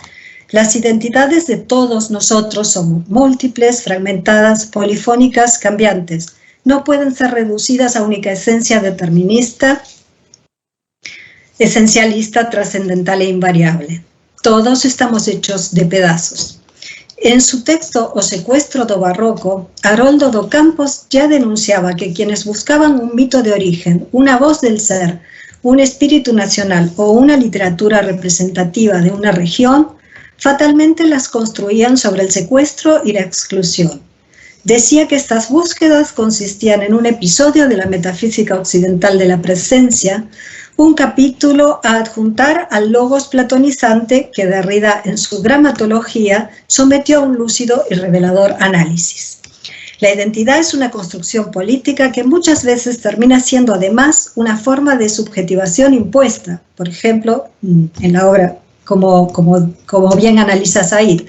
S2: Las identidades de todos nosotros son múltiples, fragmentadas, polifónicas, cambiantes. No pueden ser reducidas a única esencia determinista, esencialista, trascendental e invariable. Todos estamos hechos de pedazos. En su texto O Secuestro do Barroco, Haroldo do Campos ya denunciaba que quienes buscaban un mito de origen, una voz del ser, un espíritu nacional o una literatura representativa de una región, fatalmente las construían sobre el secuestro y la exclusión. Decía que estas búsquedas consistían en un episodio de la metafísica occidental de la presencia, un capítulo a adjuntar al logos platonizante que Derrida en su dramatología sometió a un lúcido y revelador análisis. La identidad es una construcción política que muchas veces termina siendo además una forma de subjetivación impuesta, por ejemplo, en la obra como bien analiza Said,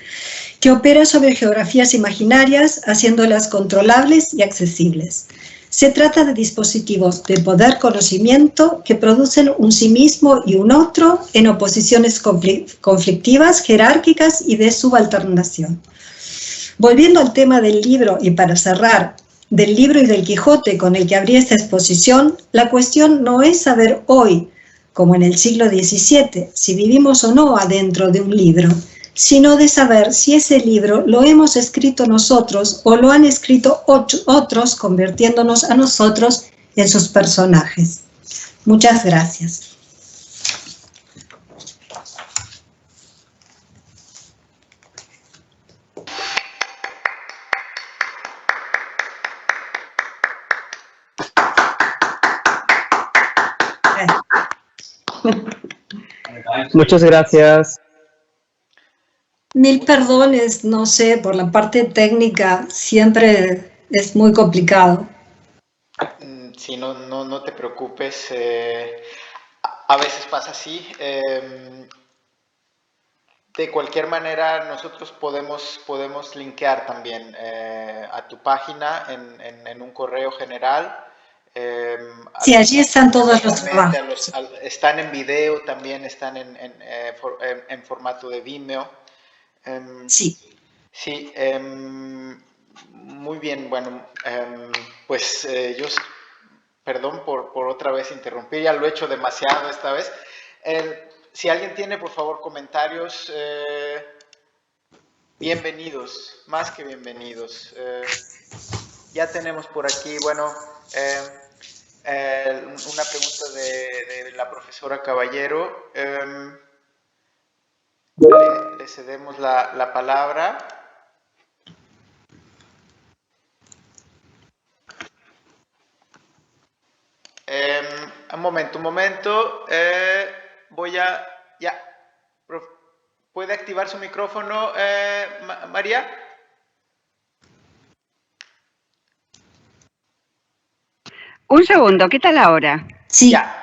S2: que opera sobre geografías imaginarias haciéndolas controlables y accesibles. Se trata de dispositivos de poder-conocimiento que producen un sí mismo y un otro en oposiciones conflictivas, jerárquicas y de subalternación. Volviendo al tema del libro y para cerrar, del libro y del Quijote con el que abrí esta exposición, la cuestión no es saber hoy, como en el siglo XVII, si vivimos o no adentro de un libro, sino de saber si ese libro lo hemos escrito nosotros o lo han escrito otros, convirtiéndonos a nosotros en sus personajes. Muchas gracias.
S5: Muchas gracias.
S2: Mil perdones, no sé, por la parte técnica siempre es muy complicado.
S3: Sí, no te preocupes. A veces pasa así. De cualquier manera, nosotros podemos linkear también a tu página en un correo general.
S2: Sí, allí están todos los trabajos.
S3: Están en video, también están en formato de Vimeo.
S2: Sí.
S3: Sí, muy bien. Bueno, pues yo, perdón por otra vez interrumpir, ya lo he hecho demasiado esta vez. Si alguien tiene, por favor, comentarios, bienvenidos, más que bienvenidos. Ya tenemos por aquí, bueno, una pregunta de la profesora Caballero. Le cedemos la palabra. Un momento. Voy a... Ya. ¿Puede activar su micrófono, María?
S4: Un segundo, ¿qué tal ahora?
S2: Sí.
S3: Ya.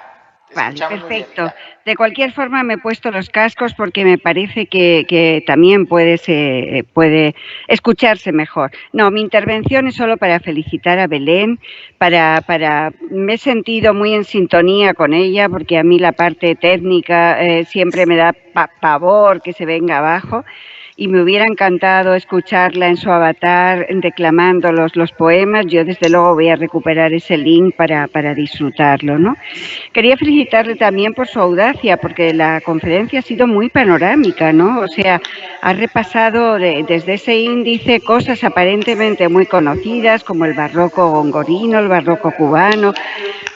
S4: Vale, perfecto. De cualquier forma me he puesto los cascos porque me parece que también puede escucharse mejor. No, mi intervención es solo para felicitar a Belén, me he sentido muy en sintonía con ella porque a mí la parte técnica siempre me da pavor que se venga abajo. Y me hubiera encantado escucharla en su avatar declamando los poemas. Yo desde luego voy a recuperar ese link para disfrutarlo, ¿no? Quería felicitarle también por su audacia, porque la conferencia ha sido muy panorámica, ¿no? O sea, ha repasado desde ese índice cosas aparentemente muy conocidas, como el barroco gongorino, el barroco cubano,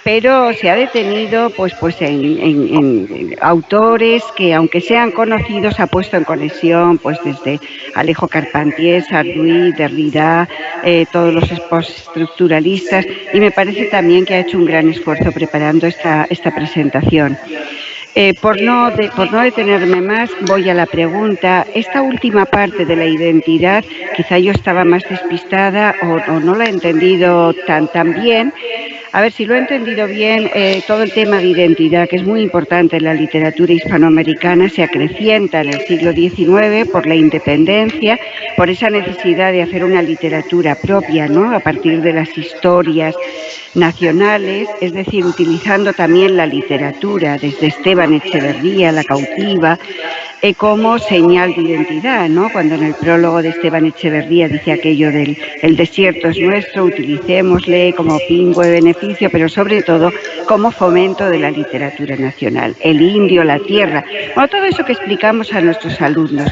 S4: pero se ha detenido pues en autores que, aunque sean conocidos, ha puesto en conexión pues desde Alejo Carpentier, Sarduy, Derrida, todos los postestructuralistas, y me parece también que ha hecho un gran esfuerzo preparando esta presentación. Por no detenerme más, voy a la pregunta. Esta última parte de la identidad, quizá yo estaba más despistada o no la he entendido tan bien. A ver, si lo he entendido bien, todo el tema de identidad, que es muy importante en la literatura hispanoamericana, se acrecienta en el siglo XIX por la independencia, por esa necesidad de hacer una literatura propia, ¿no?, a partir de las historias nacionales, es decir, utilizando también la literatura, desde Esteban Echeverría, La cautiva, como señal de identidad, ¿no? Cuando en el prólogo de Esteban Echeverría dice aquello del el desierto es nuestro, utilicémosle como pingo de beneficio, pero sobre todo como fomento de la literatura nacional, el indio, la tierra, bueno, todo eso que explicamos a nuestros alumnos.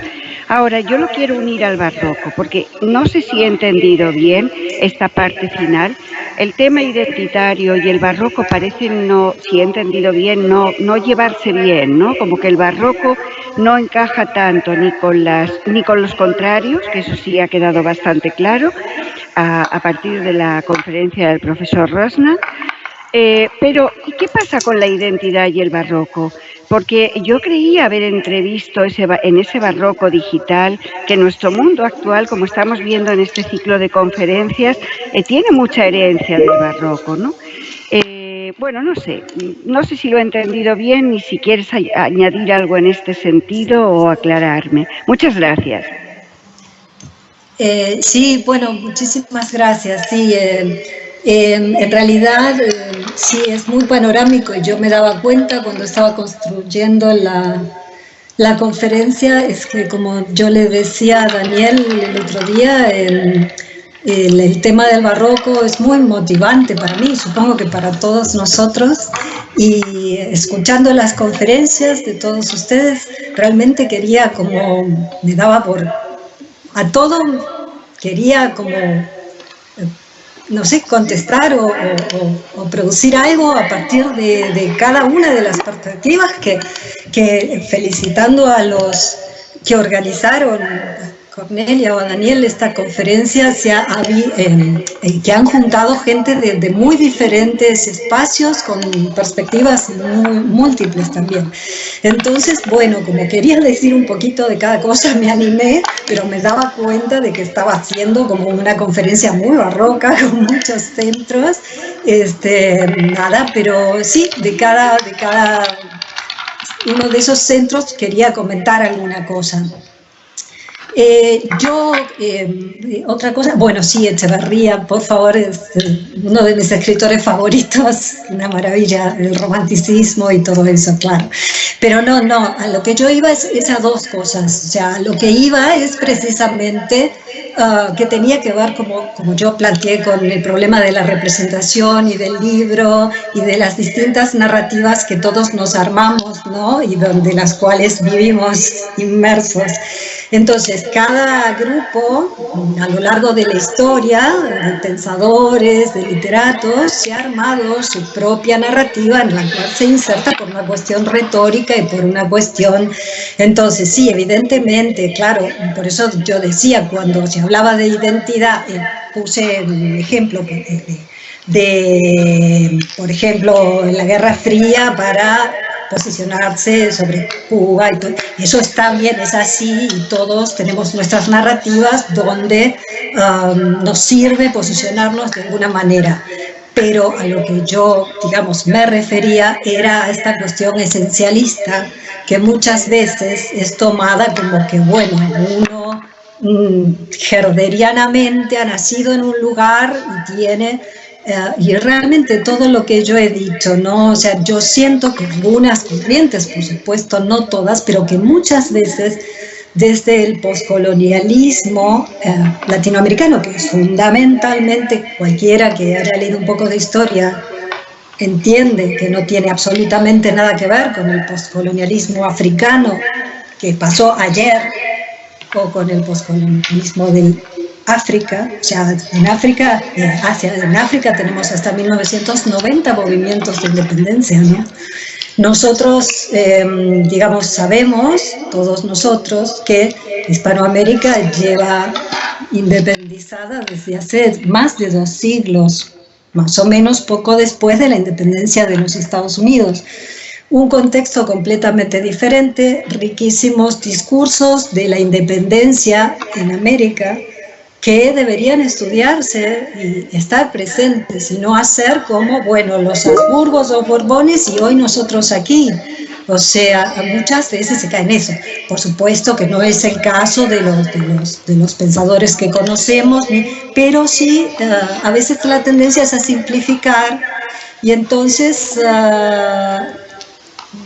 S4: Ahora, yo lo quiero unir al barroco, porque no sé si he entendido bien esta parte final. El tema identitario y el barroco parecen, no, si he entendido bien, no llevarse bien, ¿no? Como que el barroco no encaja tanto ni con los contrarios, que eso sí ha quedado bastante claro a partir de la conferencia del profesor Rosner. Pero, ¿y qué pasa con la identidad y el barroco? Porque yo creía haber entrevisto en ese barroco digital que nuestro mundo actual, como estamos viendo en este ciclo de conferencias, tiene mucha herencia del barroco, ¿no? Bueno, no sé si lo he entendido bien y si quieres añadir algo en este sentido o aclararme. Muchas gracias.
S2: Sí, bueno, muchísimas gracias. Sí, En realidad, sí, es muy panorámico y yo me daba cuenta cuando estaba construyendo la conferencia, es que como yo le decía a Daniel el otro día, el tema del barroco es muy motivante para mí, supongo que para todos nosotros, y escuchando las conferencias de todos ustedes, realmente quería como, me daba por, a todo, quería como no sé, contestar o producir algo a partir de cada una de las perspectivas que felicitando a los que organizaron, Cornelia o Daniel, esta conferencia, que han juntado gente de muy diferentes espacios con perspectivas muy múltiples también. Entonces, bueno, como quería decir un poquito de cada cosa, me animé, pero me daba cuenta de que estaba haciendo como una conferencia muy barroca, con muchos centros, nada, pero sí, de cada uno de esos centros quería comentar alguna cosa. Otra cosa, bueno, sí, Echeverría, por favor, es uno de mis escritores favoritos, una maravilla, el romanticismo y todo eso, claro. Pero no, a lo que yo iba es a dos cosas, o sea, lo que iba es precisamente que tenía que ver, como yo planteé, con el problema de la representación y del libro y de las distintas narrativas que todos nos armamos, ¿no? Y de las cuales vivimos inmersos. Entonces, cada grupo, a lo largo de la historia, de pensadores, de literatos, se ha armado su propia narrativa en la cual se inserta por una cuestión retórica y por una cuestión... Entonces, sí, evidentemente, claro, por eso yo decía, cuando se hablaba de identidad, puse el ejemplo por ejemplo, en la Guerra Fría para posicionarse sobre Cuba y todo. Eso está bien, es así, y todos tenemos nuestras narrativas donde nos sirve posicionarnos de alguna manera. Pero a lo que yo, digamos, me refería era a esta cuestión esencialista que muchas veces es tomada como que, bueno, uno herderianamente ha nacido en un lugar y tiene... y realmente todo lo que yo he dicho, ¿no? O sea, yo siento que algunas corrientes, por supuesto, no todas, pero que muchas veces desde el poscolonialismo latinoamericano, que es fundamentalmente cualquiera que haya leído un poco de historia, entiende que no tiene absolutamente nada que ver con el poscolonialismo africano que pasó ayer o con el poscolonialismo del África, o sea, en África tenemos hasta 1990 movimientos de independencia, ¿no? Nosotros, digamos, sabemos, todos nosotros, que Hispanoamérica lleva independizada desde hace más de 2 siglos, más o menos poco después de la independencia de los Estados Unidos. Un contexto completamente diferente, riquísimos discursos de la independencia en América, que deberían estudiarse y estar presentes y no hacer como, bueno, los Habsburgos o Borbones y hoy nosotros aquí. O sea, muchas veces se cae en eso. Por supuesto que no es el caso de los pensadores que conocemos, pero sí, a veces la tendencia es a simplificar y entonces...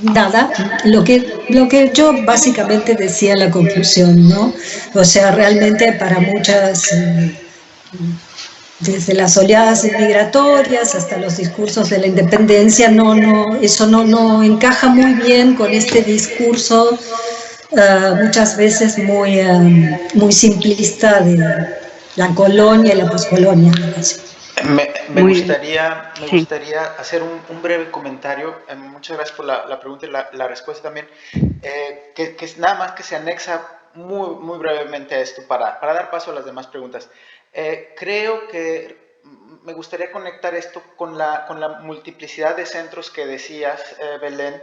S2: nada, lo que yo básicamente decía en la conclusión, ¿no? O sea, realmente para muchas, desde las oleadas migratorias hasta los discursos de la independencia, eso no encaja muy bien con este discurso muchas veces muy simplista de la colonia y la poscolonia.
S3: Me gustaría hacer un breve comentario. Muchas gracias por la pregunta y la respuesta también. Que nada más que se anexa muy brevemente a esto para dar paso a las demás preguntas. Creo que me gustaría conectar esto con la multiplicidad de centros que decías, Belén,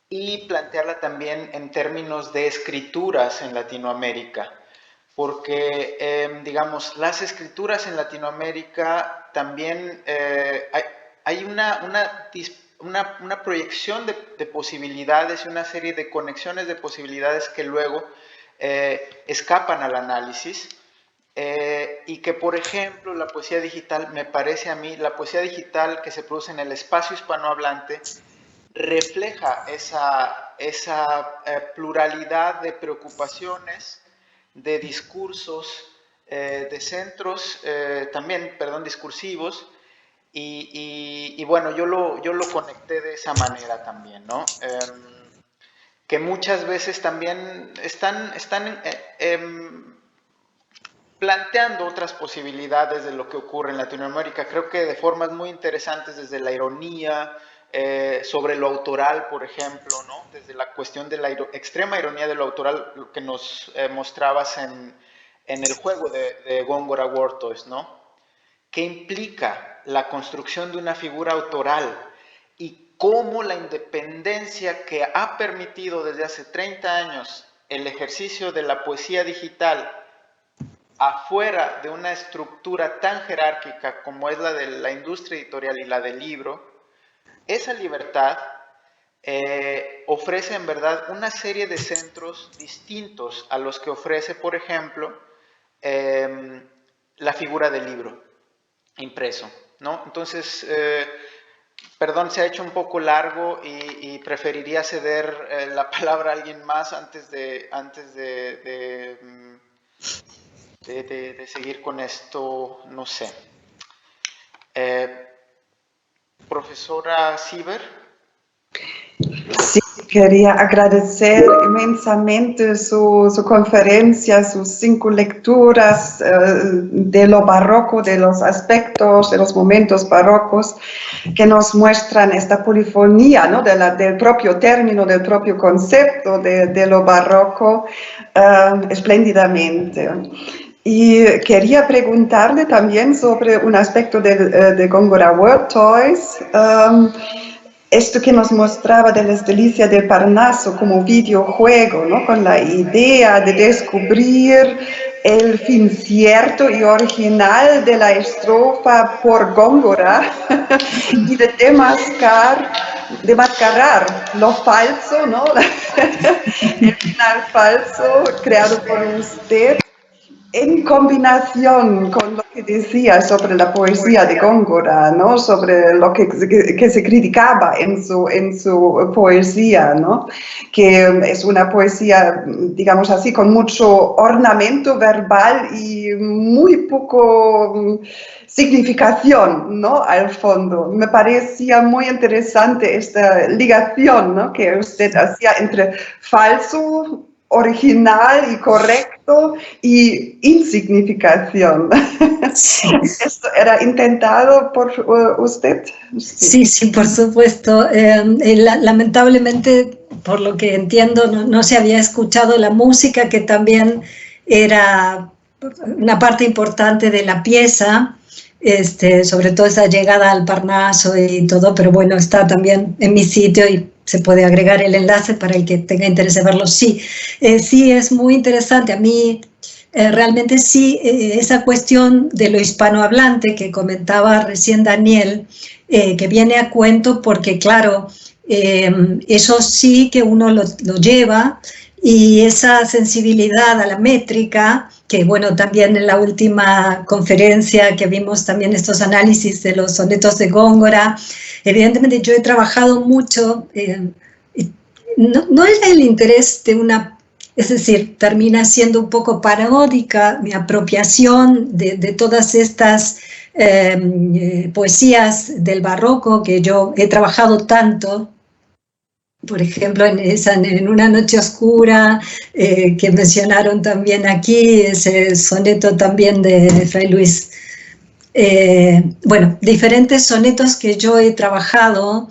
S3: y plantearla también en términos de escrituras en Latinoamérica. Porque, digamos, las escrituras en Latinoamérica también hay una proyección de posibilidades y una serie de conexiones de posibilidades que luego escapan al análisis y que, por ejemplo, la poesía digital, me parece a mí, la poesía digital que se produce en el espacio hispanohablante refleja esa pluralidad de preocupaciones, de discursos, de centros también, perdón, discursivos, y bueno, yo lo conecté de esa manera también, ¿no? Que muchas veces también están planteando otras posibilidades de lo que ocurre en Latinoamérica, creo que de formas muy interesantes, desde la ironía, sobre lo autoral, por ejemplo, ¿no? Desde la cuestión de la extrema ironía de lo autoral, lo que nos mostrabas en el juego de Góngora Word Toys, ¿no? ¿Qué implica la construcción de una figura autoral y cómo la independencia que ha permitido desde hace 30 años el ejercicio de la poesía digital afuera de una estructura tan jerárquica como es la de la industria editorial y la del libro, esa libertad ofrece en verdad una serie de centros distintos a los que ofrece, por ejemplo, la figura del libro impreso, ¿no? Entonces, perdón, se ha hecho un poco largo y preferiría ceder la palabra a alguien más antes de seguir con esto, no sé. Profesora Sieber.
S1: Sí, quería agradecer inmensamente su conferencia, sus 5 lecturas de lo barroco, de los aspectos, de los momentos barrocos que nos muestran esta polifonía, ¿no? Del propio término, del propio concepto de lo barroco espléndidamente. Y quería preguntarle también sobre un aspecto de Góngora Word Toys, esto que nos mostraba de las delicias del Parnaso como videojuego, ¿no? Con la idea de descubrir el fin cierto y original de la estrofa por Góngora y de demascarar lo falso, ¿no? El final falso creado por usted, en combinación con lo que decía sobre la poesía de Góngora, ¿no? Sobre lo que se criticaba en su poesía, ¿no? Que es una poesía, digamos así, con mucho ornamento verbal y muy poco significación, ¿no? Al fondo. Me parecía muy interesante esta ligación, ¿no? Que usted hacía entre falso, original y correcto y insignificación. Sí. ¿Esto era intentado por usted?
S2: Sí, sí, por supuesto. Lamentablemente, por lo que entiendo, no se había escuchado la música, que también era una parte importante de la pieza, sobre todo esa llegada al Parnaso y todo, pero bueno, está también en mi sitio y se puede agregar el enlace para el que tenga interés de verlo. Sí, sí, es muy interesante. A mí realmente sí, esa cuestión de lo hispanohablante que comentaba recién Daniel, que viene a cuento porque, claro, eso sí que uno lo lleva, y esa sensibilidad a la métrica, que bueno, también en la última conferencia que vimos también estos análisis de los sonetos de Góngora, evidentemente yo he trabajado mucho, no era el interés de una, es decir, termina siendo un poco paródica mi apropiación de todas estas poesías del barroco que yo he trabajado tanto. Por ejemplo, en Una noche oscura, que mencionaron también aquí, ese soneto también de Fray Luis. Bueno, diferentes sonetos que yo he trabajado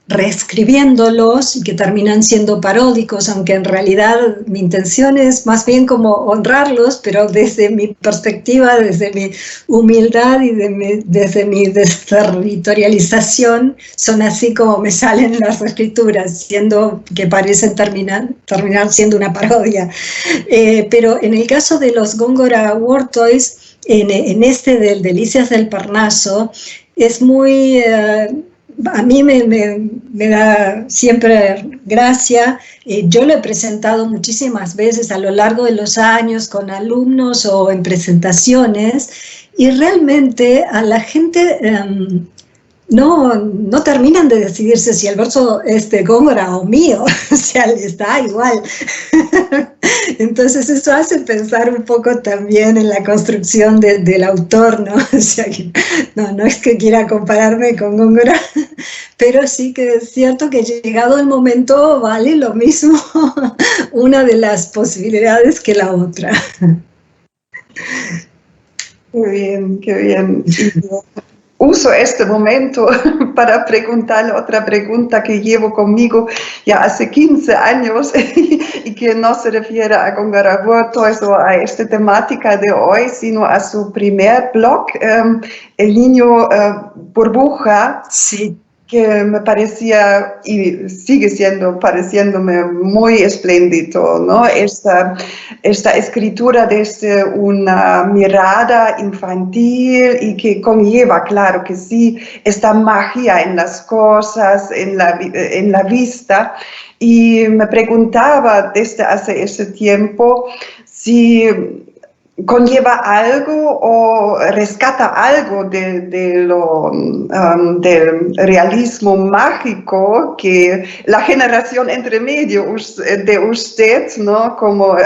S2: reescribiéndolos y que terminan siendo paródicos, aunque en realidad mi intención es más bien como honrarlos, pero desde mi perspectiva, desde mi humildad y desde mi desterritorialización, son así como me salen las escrituras, siendo que parecen terminar siendo una parodia. Pero en el caso de los Góngora Word Toys, en este del Delicias del Parnaso, es muy... a mí me da siempre gracia. Yo lo he presentado muchísimas veces a lo largo de los años con alumnos o en presentaciones, y realmente a la gente no terminan de decidirse si el verso es de Góngora o mío, o sea, les da igual. Entonces eso hace pensar un poco también en la construcción del autor, ¿no? O sea, que, no es que quiera compararme con Góngora, pero sí que es cierto que llegado el momento vale lo mismo una de las posibilidades que la otra.
S1: Qué bien, qué bien. Uso este momento para preguntarle otra pregunta que llevo conmigo ya hace 15 años y que no se refiere a Góngora Huertos o a esta temática de hoy, sino a su primer blog, El Niño Burbuja.
S2: Sí.
S1: Que me parecía y sigue pareciéndome muy espléndido, ¿no? Esta escritura desde una mirada infantil y que conlleva, claro que sí, esta magia en las cosas, en la vista. Y me preguntaba desde hace ese tiempo si conlleva algo o rescata algo del realismo mágico que la generación entre medio de usted, ¿no? Como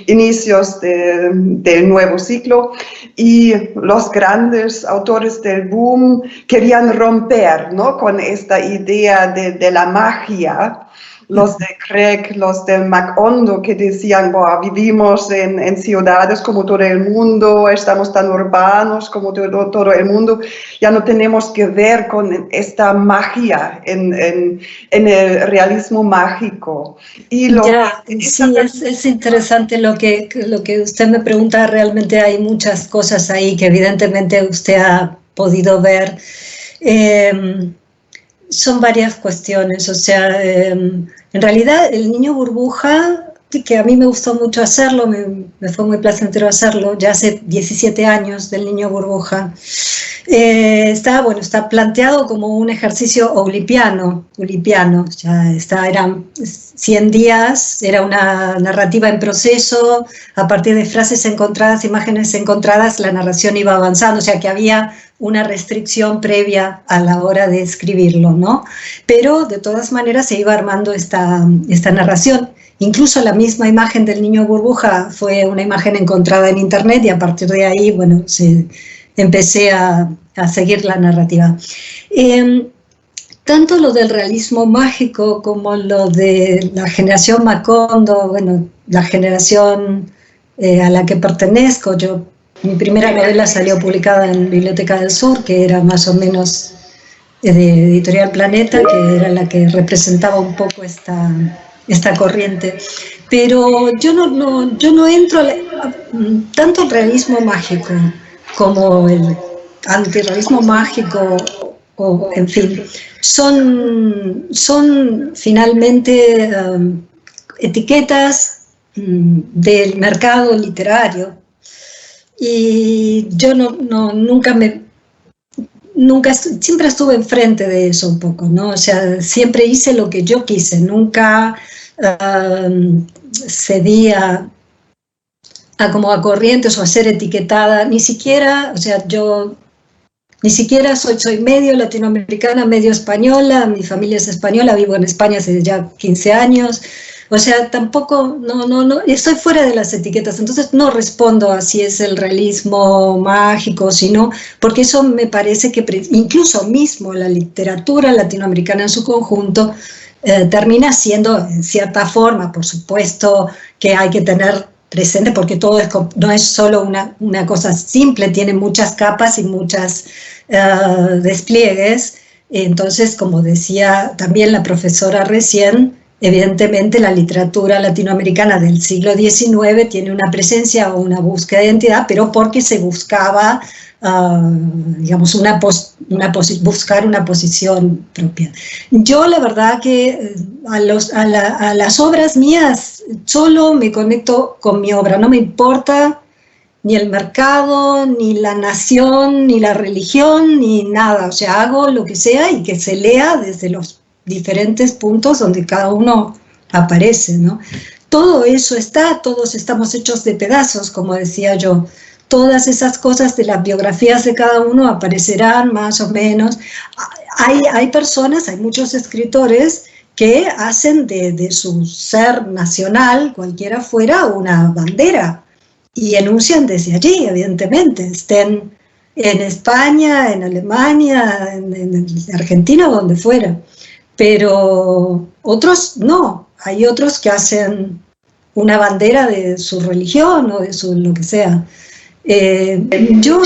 S1: inicios del nuevo siglo, y los grandes autores del boom querían romper, ¿no? Con esta idea de la magia. Los de Craig, los del Macondo, que decían, vivimos en ciudades como todo el mundo, estamos tan urbanos como todo el mundo, ya no tenemos que ver con esta magia en el realismo mágico. Y
S2: sí, es interesante lo que usted me pregunta. Realmente hay muchas cosas ahí que evidentemente usted ha podido ver. Son varias cuestiones, o sea, en realidad El Niño Burbuja, que a mí me gustó mucho hacerlo, me fue muy placentero hacerlo, ya hace 17 años del Niño Burbuja, está planteado como un ejercicio ulipiano, eran 100 días, era una narrativa en proceso, a partir de frases encontradas, imágenes encontradas, la narración iba avanzando, o sea que había una restricción previa a la hora de escribirlo, ¿no? Pero de todas maneras se iba armando esta narración. Incluso la misma imagen del Niño Burbuja fue una imagen encontrada en internet y a partir de ahí, bueno, empecé a seguir la narrativa. Tanto lo del realismo mágico como lo de la generación Macondo, bueno, la generación a la que pertenezco, mi primera novela salió publicada en Biblioteca del Sur, que era más o menos de Editorial Planeta, que era la que representaba un poco esta corriente. Pero yo no entro tanto el realismo mágico como el antirrealismo mágico, o en fin, son finalmente etiquetas del mercado literario. Y yo siempre estuve enfrente de eso un poco, ¿no? O sea, siempre hice lo que yo quise, nunca cedí como a corrientes o a ser etiquetada, ni siquiera, o sea, yo ni siquiera soy medio latinoamericana, medio española, mi familia es española, vivo en España hace ya 15 años, o sea, tampoco, no, estoy fuera de las etiquetas, entonces no respondo a si es el realismo mágico, sino, porque eso me parece que incluso mismo la literatura latinoamericana en su conjunto termina siendo, en cierta forma, por supuesto, que hay que tener presente, porque todo no es solo una cosa simple, tiene muchas capas y muchos despliegues. Entonces, como decía también la profesora recién, evidentemente la literatura latinoamericana del siglo XIX tiene una presencia o una búsqueda de identidad, pero porque se buscaba, digamos, buscar una posición propia. Yo la verdad que a las obras mías solo me conecto con mi obra, no me importa ni el mercado, ni la nación, ni la religión, ni nada. O sea, hago lo que sea y que se lea desde los diferentes puntos donde cada uno aparece, ¿no? Todo eso está, todos estamos hechos de pedazos, como decía yo. Todas esas cosas de las biografías de cada uno aparecerán más o menos. Hay personas, hay muchos escritores que hacen de su ser nacional, cualquiera fuera, una bandera y enuncian desde allí, evidentemente, estén en España, en Alemania, en Argentina, donde fuera. Pero otros no, hay otros que hacen una bandera de su religión o de su lo que sea. Yo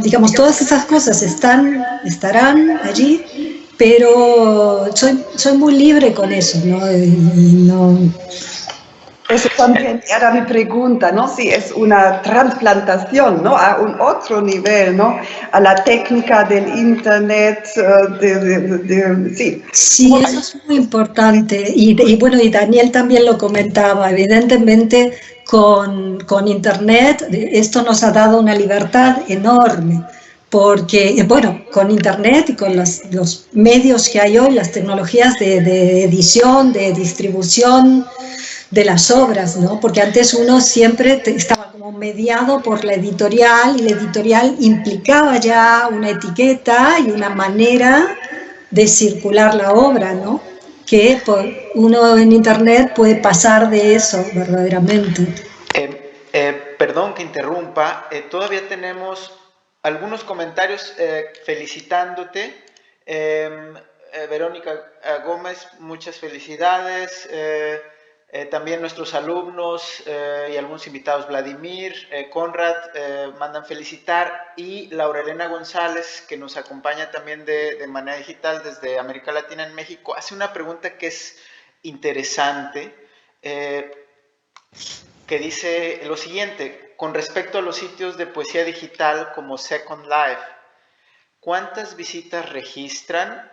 S2: digamos, todas esas cosas estarán allí, pero soy muy libre con eso, ¿no? Y no.
S1: Eso también era mi pregunta, ¿no? Si es una transplantación, ¿no? A un otro nivel, ¿no? A la técnica del Internet, sí.
S2: Sí, eso es muy importante. Y bueno, y Daniel también lo comentaba, evidentemente con Internet esto nos ha dado una libertad enorme, porque, bueno, con Internet y con los medios que hay hoy, las tecnologías de edición, de distribución de las obras, ¿no? Porque antes uno siempre estaba como mediado por la editorial y la editorial implicaba ya una etiqueta y una manera de circular la obra, ¿no? Que uno en Internet puede pasar de eso verdaderamente.
S3: Perdón que interrumpa, todavía tenemos algunos comentarios felicitándote. Verónica Gómez, muchas felicidades. También nuestros alumnos y algunos invitados, Vladimir, Conrad, mandan felicitar, y Laura Elena González, que nos acompaña también de manera digital desde América Latina en México, hace una pregunta que es interesante, que dice lo siguiente: con respecto a los sitios de poesía digital como Second Life, ¿cuántas visitas registran?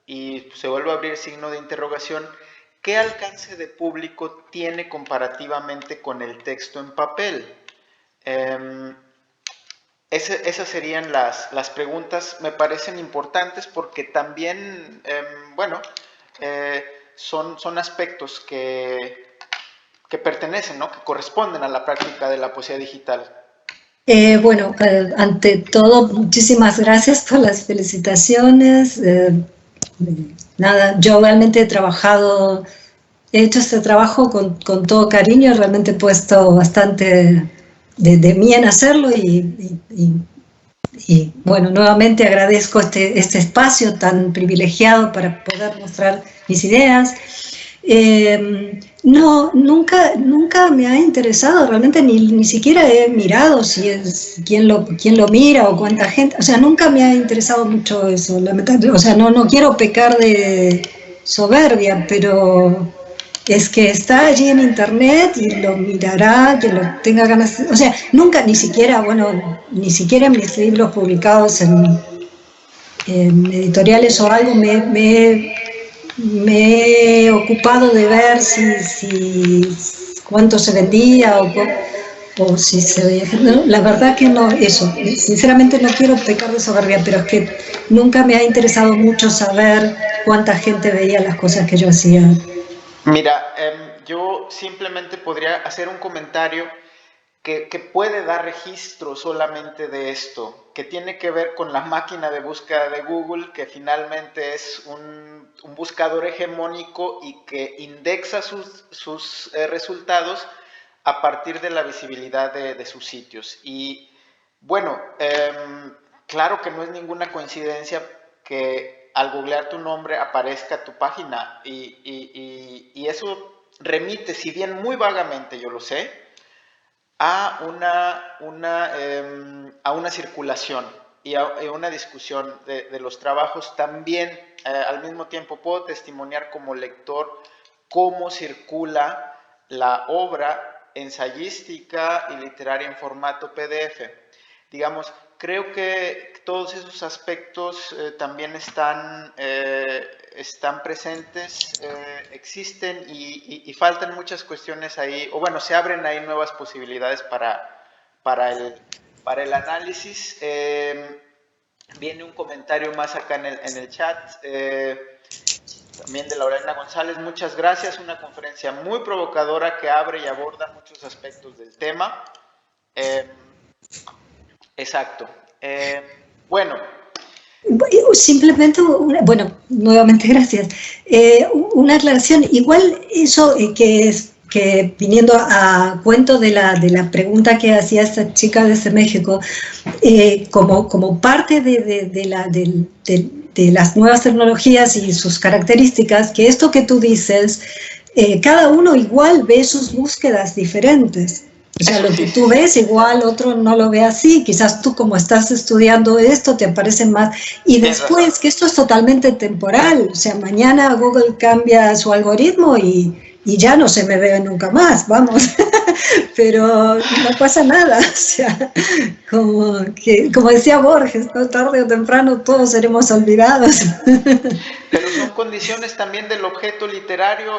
S3: Y se vuelve a abrir signo de interrogación, ¿qué alcance de público tiene comparativamente con el texto en papel? Esas serían las preguntas, me parecen importantes porque también, bueno, son aspectos que pertenecen, ¿no? Que corresponden a la práctica de la poesía digital.
S2: Bueno, ante todo, muchísimas gracias por las felicitaciones. Nada, yo realmente he hecho este trabajo con todo cariño, realmente he puesto bastante de mí en hacerlo y bueno, nuevamente agradezco este espacio tan privilegiado para poder mostrar mis ideas. No, nunca me ha interesado, realmente ni siquiera he mirado si es quién lo mira o cuánta gente, o sea, nunca me ha interesado mucho eso, o sea, no quiero pecar de soberbia, pero es que está allí en internet y lo mirará, que lo tenga ganas, o sea, nunca, ni siquiera en mis libros publicados en editoriales o algo me he ocupado de ver cuánto se vendía o si se veía. No, la verdad que no, eso, sinceramente no quiero pecar de soberbia, pero es que nunca me ha interesado mucho saber cuánta gente veía las cosas que yo hacía.
S3: Mira, yo simplemente podría hacer un comentario que puede dar registro solamente de esto, que tiene que ver con la máquina de búsqueda de Google, que finalmente es un buscador hegemónico y que indexa sus resultados a partir de la visibilidad de sus sitios. Y bueno, claro que no es ninguna coincidencia que al googlear tu nombre aparezca tu página, y eso remite, si bien muy vagamente, yo lo sé, a una circulación y a una discusión de los trabajos. También al mismo tiempo puedo testimoniar como lector cómo circula la obra ensayística y literaria en formato PDF. Digamos, creo que todos esos aspectos también están presentes, existen y faltan muchas cuestiones ahí, o bueno, se abren ahí nuevas posibilidades para el análisis. Viene un comentario más acá en el chat, también de Lorena González. Muchas gracias, una conferencia muy provocadora que abre y aborda muchos aspectos del tema. Exacto. Bueno.
S2: Simplemente, bueno, nuevamente gracias. Una aclaración, igual eso que viniendo a cuento de la pregunta que hacía esta chica desde México, como parte de las nuevas tecnologías y sus características, que esto que tú dices, cada uno igual ve sus búsquedas diferentes. O sea, lo que tú ves, igual otro no lo ve así. Quizás tú, como estás estudiando esto, te aparecen más. Y después, que esto es totalmente temporal. O sea, mañana Google cambia su algoritmo y ya no se me ve nunca más, vamos. Pero no pasa nada. O sea, como decía Borges, ¿no? Tarde o temprano todos seremos olvidados.
S3: Pero son condiciones también del objeto literario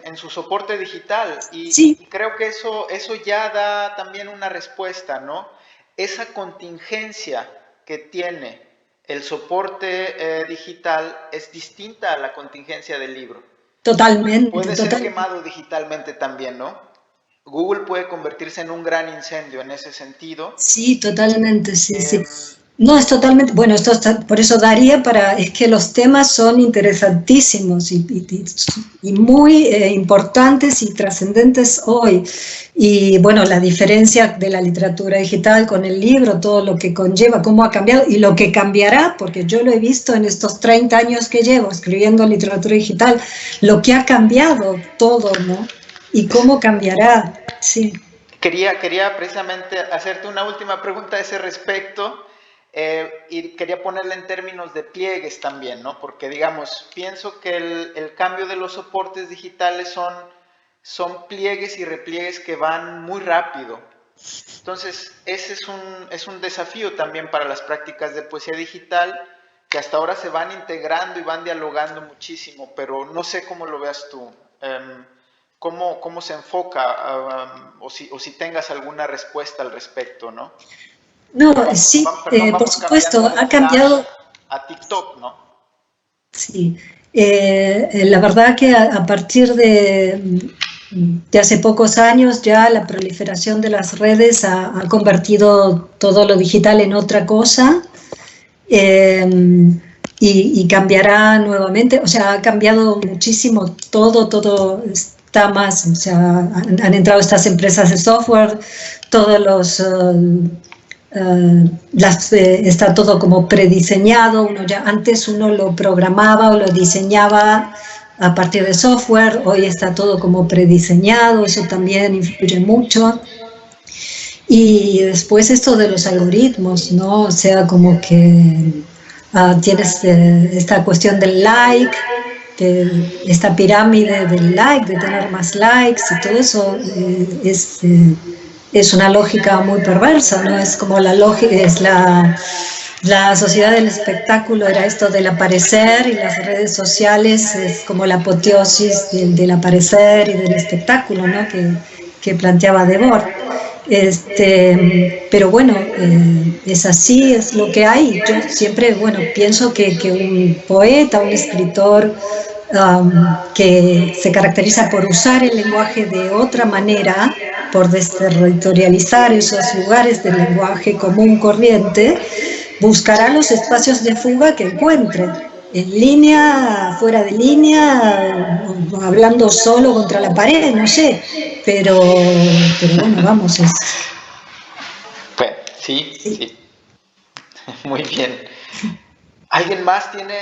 S3: en su soporte digital y,
S2: sí.
S3: y creo que eso ya da también una respuesta, ¿no? Esa contingencia que tiene el soporte digital es distinta a la contingencia del libro.
S2: Totalmente.
S3: Puede ser quemado digitalmente también, ¿no? Google puede convertirse en un gran incendio en ese sentido.
S2: Sí, totalmente, sí, sí. No, es totalmente, bueno, esto está, por eso daría es que los temas son interesantísimos y muy importantes y trascendentes hoy. Y bueno, la diferencia de la literatura digital con el libro, todo lo que conlleva, cómo ha cambiado y lo que cambiará, porque yo lo he visto en estos 30 años que llevo escribiendo literatura digital, lo que ha cambiado todo, ¿no? Y cómo cambiará, sí.
S3: Quería precisamente hacerte una última pregunta a ese respecto y quería ponerla en términos de pliegues también, ¿no? Porque, digamos, pienso que el cambio de los soportes digitales son pliegues y repliegues que van muy rápido. Entonces, ese es un desafío también para las prácticas de poesía digital que hasta ahora se van integrando y van dialogando muchísimo, pero no sé cómo lo veas tú. ¿Cómo se enfoca o si tengas alguna respuesta al respecto, ¿no?
S2: No, sí, por supuesto, ha cambiado.
S3: A TikTok, ¿no?
S2: Sí, la verdad que a partir de hace pocos años ya la proliferación de las redes ha convertido todo lo digital en otra cosa y cambiará nuevamente, o sea, ha cambiado muchísimo todo está más, o sea, han entrado estas empresas de software, todos los... está todo como prediseñado, antes uno lo programaba o lo diseñaba a partir de software, hoy está todo como prediseñado, eso también influye mucho. Y después esto de los algoritmos, ¿no? O sea, como que tienes esta cuestión del like, esta pirámide del like, de tener más likes y todo eso es una lógica muy perversa, ¿no? Es como la lógica, la sociedad del espectáculo era esto del aparecer y las redes sociales es como la apoteosis del aparecer y del espectáculo, ¿no? Que planteaba Debord. Pero bueno, es así, es lo que hay. Yo siempre, bueno, pienso que un poeta, un escritor que se caracteriza por usar el lenguaje de otra manera, por desterritorializar esos lugares del lenguaje común corriente, buscará los espacios de fuga que encuentre, en línea, fuera de línea, hablando solo contra la pared, no sé, pero bueno, vamos,
S3: Sí. Muy bien. ¿Alguien más tiene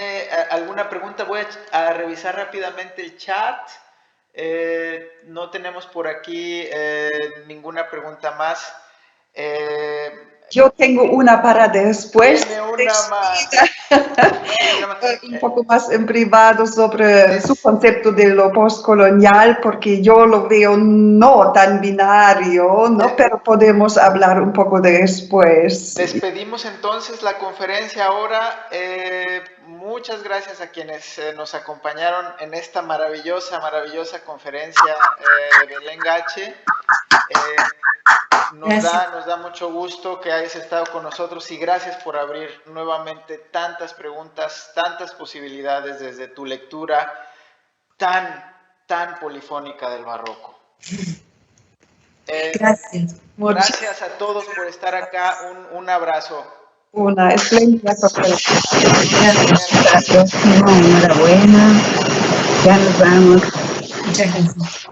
S3: alguna pregunta? Voy a revisar rápidamente el chat. No tenemos por aquí ninguna pregunta más.
S1: Yo tengo una para después.
S3: Tiene una más.
S1: Un poco más en privado sobre su concepto de lo postcolonial, porque yo lo veo no tan binario, ¿no? Pero podemos hablar un poco después.
S3: Despedimos entonces la conferencia ahora. Muchas gracias a quienes nos acompañaron en esta maravillosa conferencia de Belén Gache. Nos da mucho gusto que hayas estado con nosotros y gracias por abrir nuevamente tantas preguntas, tantas posibilidades desde tu lectura tan polifónica del barroco.
S6: Gracias.
S3: Gracias a todos por estar acá. Un abrazo.
S1: Una espléndida conferencia.
S6: Hasta la próxima. Enhorabuena. Ya nos vamos. Muchas gracias.